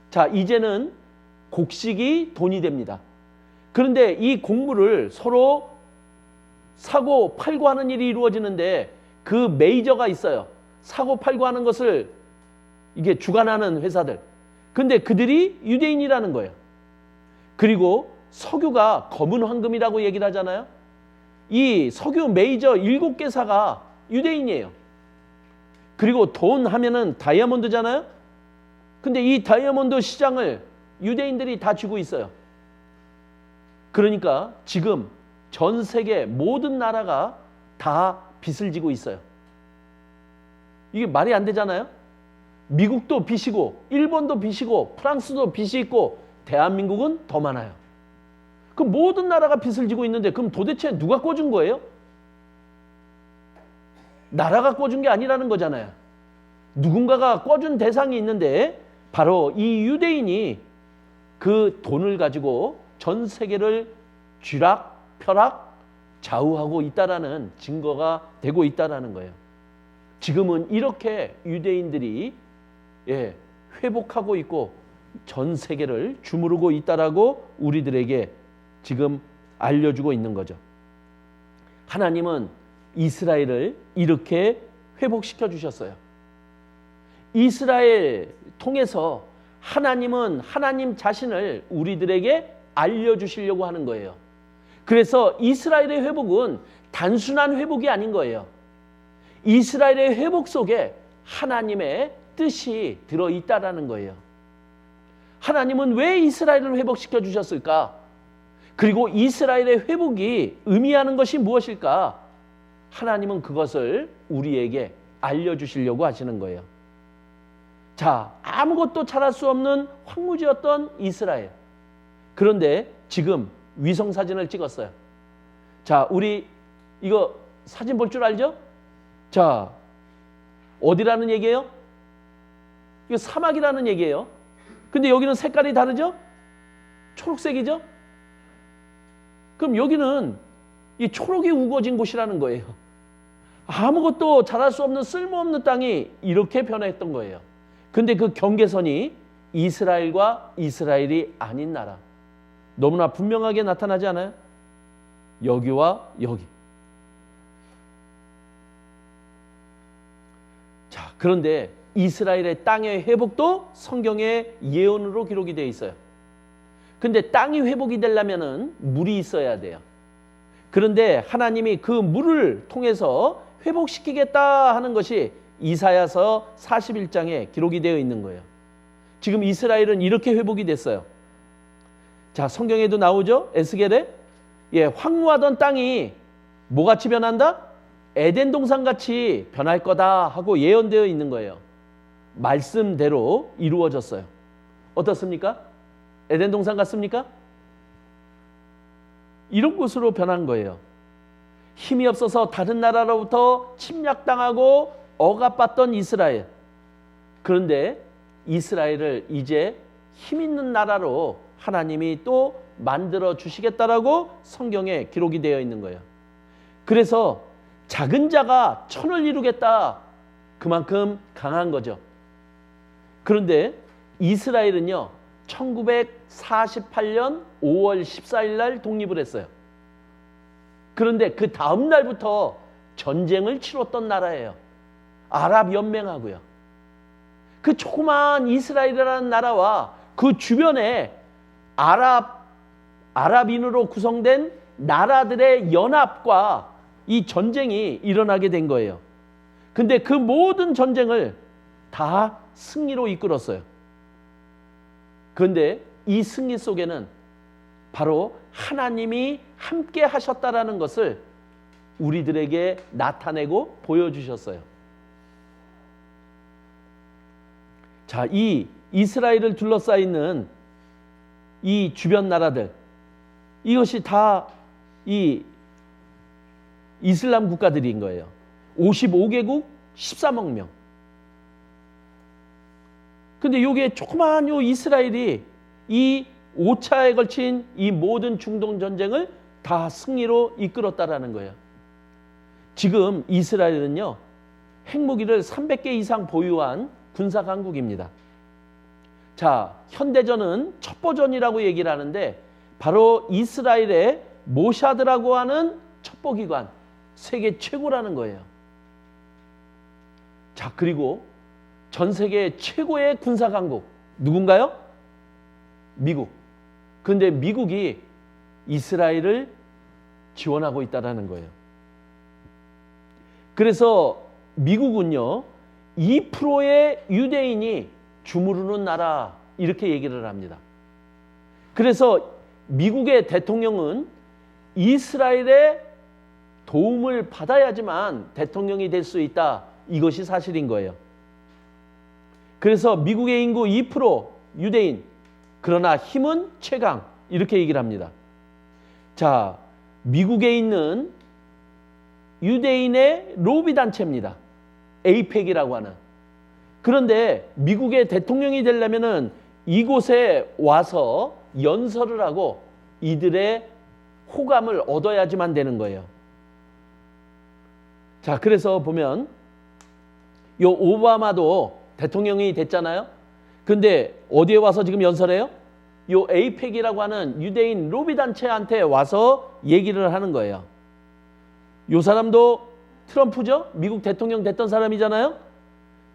자, 이제는 곡식이 돈이 됩니다. 그런데 이 곡물을 서로 사고 팔고 하는 일이 이루어지는데 그 메이저가 있어요. 사고 팔고 하는 것을 이게 주관하는 회사들. 근데 그들이 유대인이라는 거예요. 그리고 석유가 검은 황금이라고 얘기를 하잖아요. 이 석유 메이저 7개사가 유대인이에요. 그리고 돈 하면은 다이아몬드잖아요. 근데 이 다이아몬드 시장을 유대인들이 다 쥐고 있어요. 그러니까 지금 전 세계 모든 나라가 다 빚을 지고 있어요. 이게 말이 안 되잖아요. 미국도 빚이고 일본도 빚이고 프랑스도 빚이 있고 대한민국은 더 많아요. 그럼 모든 나라가 빚을 지고 있는데 그럼 도대체 누가 꿔준 거예요? 나라가 꿔준 게 아니라는 거잖아요. 누군가가 꿔준 대상이 있는데 바로 이 유대인이 그 돈을 가지고 전 세계를 쥐락펴락 좌우하고 있다라는 증거가 되고 있다라는 거예요. 지금은 이렇게 유대인들이 회복하고 있고 전 세계를 주무르고 있다라고 우리들에게 지금 알려주고 있는 거죠. 하나님은 이스라엘을 이렇게 회복시켜 주셨어요. 이스라엘 통해서 하나님은 하나님 자신을 우리들에게 알려주시려고 하는 거예요. 그래서 이스라엘의 회복은 단순한 회복이 아닌 거예요. 이스라엘의 회복 속에 하나님의 뜻이 들어있다라는 거예요. 하나님은 왜 이스라엘을 회복시켜 주셨을까? 그리고 이스라엘의 회복이 의미하는 것이 무엇일까? 하나님은 그것을 우리에게 알려주시려고 하시는 거예요. 자, 아무것도 자랄 수 없는 황무지였던 이스라엘. 그런데 지금 위성 사진을 찍었어요. 자, 우리 이거 사진 볼 줄 알죠? 자, 어디라는 얘기예요? 이거 사막이라는 얘기예요. 근데 여기는 색깔이 다르죠? 초록색이죠? 그럼 여기는 이 초록이 우거진 곳이라는 거예요. 아무것도 자랄 수 없는 쓸모없는 땅이 이렇게 변했던 거예요. 근데 그 경계선이 이스라엘과 이스라엘이 아닌 나라. 너무나 분명하게 나타나지 않아요? 여기와 여기. 자, 그런데 이스라엘의 땅의 회복도 성경의 예언으로 기록이 되어 있어요. 근데 땅이 회복이 되려면은 물이 있어야 돼요. 그런데 하나님이 그 물을 통해서 회복시키겠다 하는 것이 이사야서 41장에 기록이 되어 있는 거예요. 지금 이스라엘은 이렇게 회복이 됐어요. 자, 성경에도 나오죠? 에스겔에 황무하던 땅이 뭐같이 변한다? 에덴 동산같이 변할 거다 하고 예언되어 있는 거예요. 말씀대로 이루어졌어요. 어떻습니까? 에덴 동산 같습니까? 이런 곳으로 변한 거예요. 힘이 없어서 다른 나라로부터 침략당하고 억압받던 이스라엘. 그런데 이스라엘을 이제 힘 있는 나라로 하나님이 또 만들어 주시겠다라고 성경에 기록이 되어 있는 거예요. 그래서 작은 자가 천을 이루겠다. 그만큼 강한 거죠. 그런데 이스라엘은요, 1948년 5월 14일 날 독립을 했어요. 그런데 그 다음 날부터 전쟁을 치렀던 나라예요. 아랍연맹하고요. 그 조그마한 이스라엘이라는 나라와 그 주변에 아랍인으로 구성된 나라들의 연합과 이 전쟁이 일어나게 된 거예요. 근데 그 모든 전쟁을 다 승리로 이끌었어요. 그런데 이 승리 속에는 바로 하나님이 함께 하셨다라는 것을 우리들에게 나타내고 보여주셨어요. 자, 이 이스라엘을 둘러싸이는 이 주변 나라들, 이것이 다 이 이슬람 국가들인 거예요. 55개국 13억 명. 근데 요게 조그마한 요 이스라엘이 이 5차에 걸친 이 모든 중동 전쟁을 다 승리로 이끌었다라는 거예요. 지금 이스라엘은요, 핵무기를 300개 이상 보유한 군사 강국입니다. 자, 현대전은 첩보전이라고 얘기를 하는데 바로 이스라엘의 모샤드라고 하는 첩보기관, 세계 최고라는 거예요. 자, 그리고 전 세계 최고의 군사 강국 누군가요? 미국. 그런데 미국이 이스라엘을 지원하고 있다는 거예요. 그래서 미국은요, 2%의 유대인이 주무르는 나라 이렇게 얘기를 합니다. 그래서 미국의 대통령은 이스라엘의 도움을 받아야지만 대통령이 될 수 있다. 이것이 사실인 거예요. 그래서 미국의 인구 2% 유대인, 그러나 힘은 최강 이렇게 얘기를 합니다. 자, 미국에 있는 유대인의 로비 단체입니다. 에이펙이라고 하는. 그런데 미국의 대통령이 되려면은 이곳에 와서 연설을 하고 이들의 호감을 얻어야지만 되는 거예요. 자, 그래서 보면 요 오바마도 대통령이 됐잖아요. 근데 어디에 와서 지금 연설해요? 요 에이펙이라고 하는 유대인 로비 단체한테 와서 얘기를 하는 거예요. 요 사람도 트럼프죠? 미국 대통령 됐던 사람이잖아요.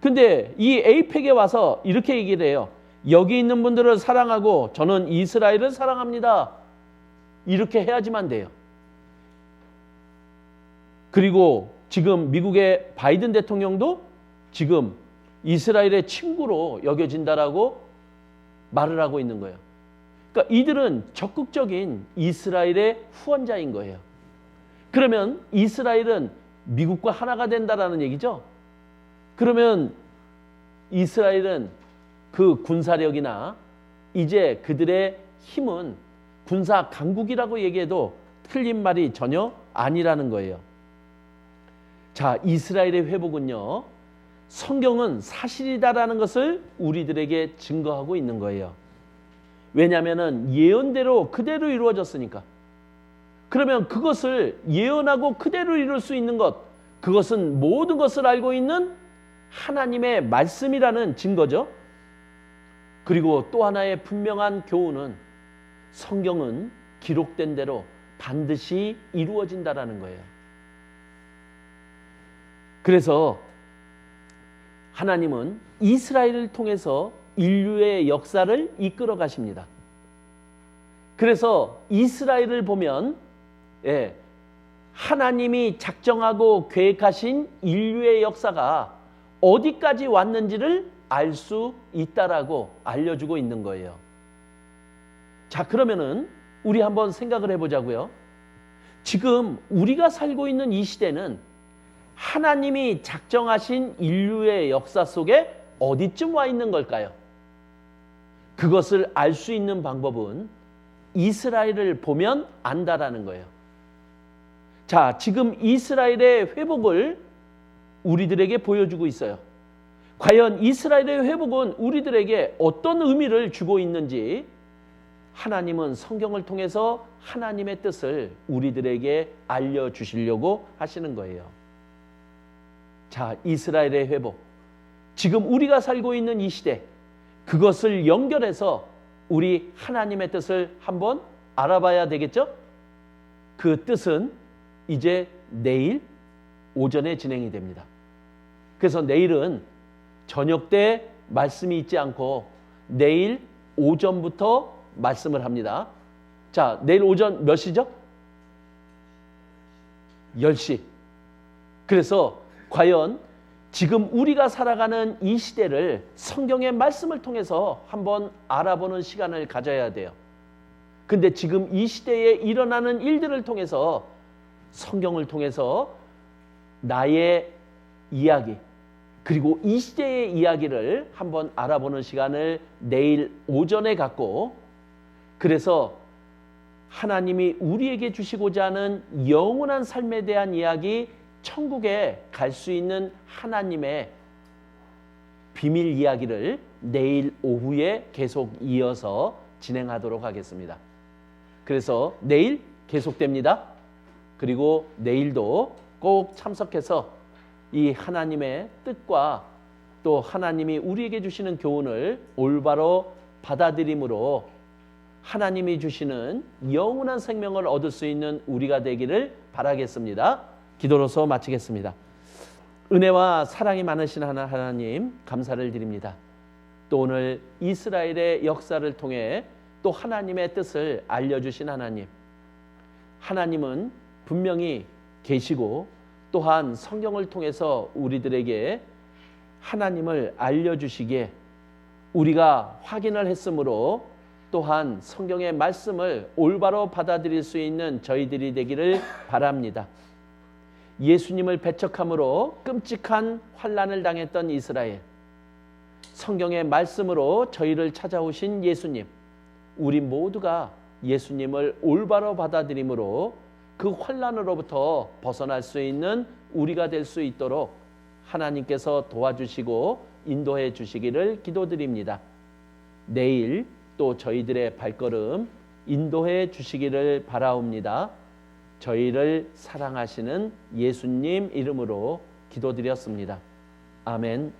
근데 이 에이펙에 와서 이렇게 얘기를 해요. 여기 있는 분들을 사랑하고 저는 이스라엘을 사랑합니다. 이렇게 해야지만 돼요. 그리고 지금 미국의 바이든 대통령도 지금 이스라엘의 친구로 여겨진다라고 말을 하고 있는 거예요. 그러니까 이들은 적극적인 이스라엘의 후원자인 거예요. 그러면 이스라엘은 미국과 하나가 된다라는 얘기죠. 그러면 이스라엘은 그 군사력이나 이제 그들의 힘은 군사 강국이라고 얘기해도 틀린 말이 전혀 아니라는 거예요. 자, 이스라엘의 회복은요, 성경은 사실이다라는 것을 우리들에게 증거하고 있는 거예요. 왜냐하면 예언대로 그대로 이루어졌으니까. 그러면 그것을 예언하고 그대로 이룰 수 있는 것, 그것은 모든 것을 알고 있는 하나님의 말씀이라는 증거죠. 그리고 또 하나의 분명한 교훈은 성경은 기록된 대로 반드시 이루어진다라는 거예요. 그래서 하나님은 이스라엘을 통해서 인류의 역사를 이끌어 가십니다. 그래서 이스라엘을 보면 하나님이 작정하고 계획하신 인류의 역사가 어디까지 왔는지를 알 수 있다라고 알려주고 있는 거예요. 자, 그러면은 우리 한번 생각을 해보자고요. 지금 우리가 살고 있는 이 시대는 하나님이 작정하신 인류의 역사 속에 어디쯤 와 있는 걸까요? 그것을 알 수 있는 방법은 이스라엘을 보면 안다라는 거예요. 자, 지금 이스라엘의 회복을 우리들에게 보여주고 있어요. 과연 이스라엘의 회복은 우리들에게 어떤 의미를 주고 있는지 하나님은 성경을 통해서 하나님의 뜻을 우리들에게 알려주시려고 하시는 거예요. 자, 이스라엘의 회복. 지금 우리가 살고 있는 이 시대, 그것을 연결해서 우리 하나님의 뜻을 한번 알아봐야 되겠죠? 그 뜻은 이제 내일 오전에 진행이 됩니다. 그래서 내일은 저녁 때 말씀이 있지 않고 내일 오전부터 말씀을 합니다. 자, 내일 오전 몇 시죠? 10시. 그래서 과연 지금 우리가 살아가는 이 시대를 성경의 말씀을 통해서 한번 알아보는 시간을 가져야 돼요. 근데 지금 이 시대에 일어나는 일들을 통해서 성경을 통해서 나의 이야기, 그리고 이 시대의 이야기를 한번 알아보는 시간을 내일 오전에 갖고, 그래서 하나님이 우리에게 주시고자 하는 영원한 삶에 대한 이야기, 천국에 갈 수 있는 하나님의 비밀 이야기를 내일 오후에 계속 이어서 진행하도록 하겠습니다. 그래서 내일 계속됩니다. 그리고 내일도 꼭 참석해서 이 하나님의 뜻과 또 하나님이 우리에게 주시는 교훈을 올바로 받아들임으로 하나님이 주시는 영원한 생명을 얻을 수 있는 우리가 되기를 바라겠습니다. 기도로서 마치겠습니다. 은혜와 사랑이 많으신 하나님 감사를 드립니다. 또 오늘 이스라엘의 역사를 통해 또 하나님의 뜻을 알려주신 하나님, 하나님은 분명히 계시고 또한 성경을 통해서 우리들에게 하나님을 알려주시기에 우리가 확인을 했으므로 또한 성경의 말씀을 올바로 받아들일 수 있는 저희들이 되기를 바랍니다. 예수님을 배척함으로 끔찍한 환난을 당했던 이스라엘, 성경의 말씀으로 저희를 찾아오신 예수님, 우리 모두가 예수님을 올바로 받아들임으로 그 환난으로부터 벗어날 수 있는 우리가 될 수 있도록 하나님께서 도와주시고 인도해 주시기를 기도드립니다. 내일 또 저희들의 발걸음 인도해 주시기를 바라옵니다. 저희를 사랑하시는 예수님 이름으로 기도드렸습니다. 아멘.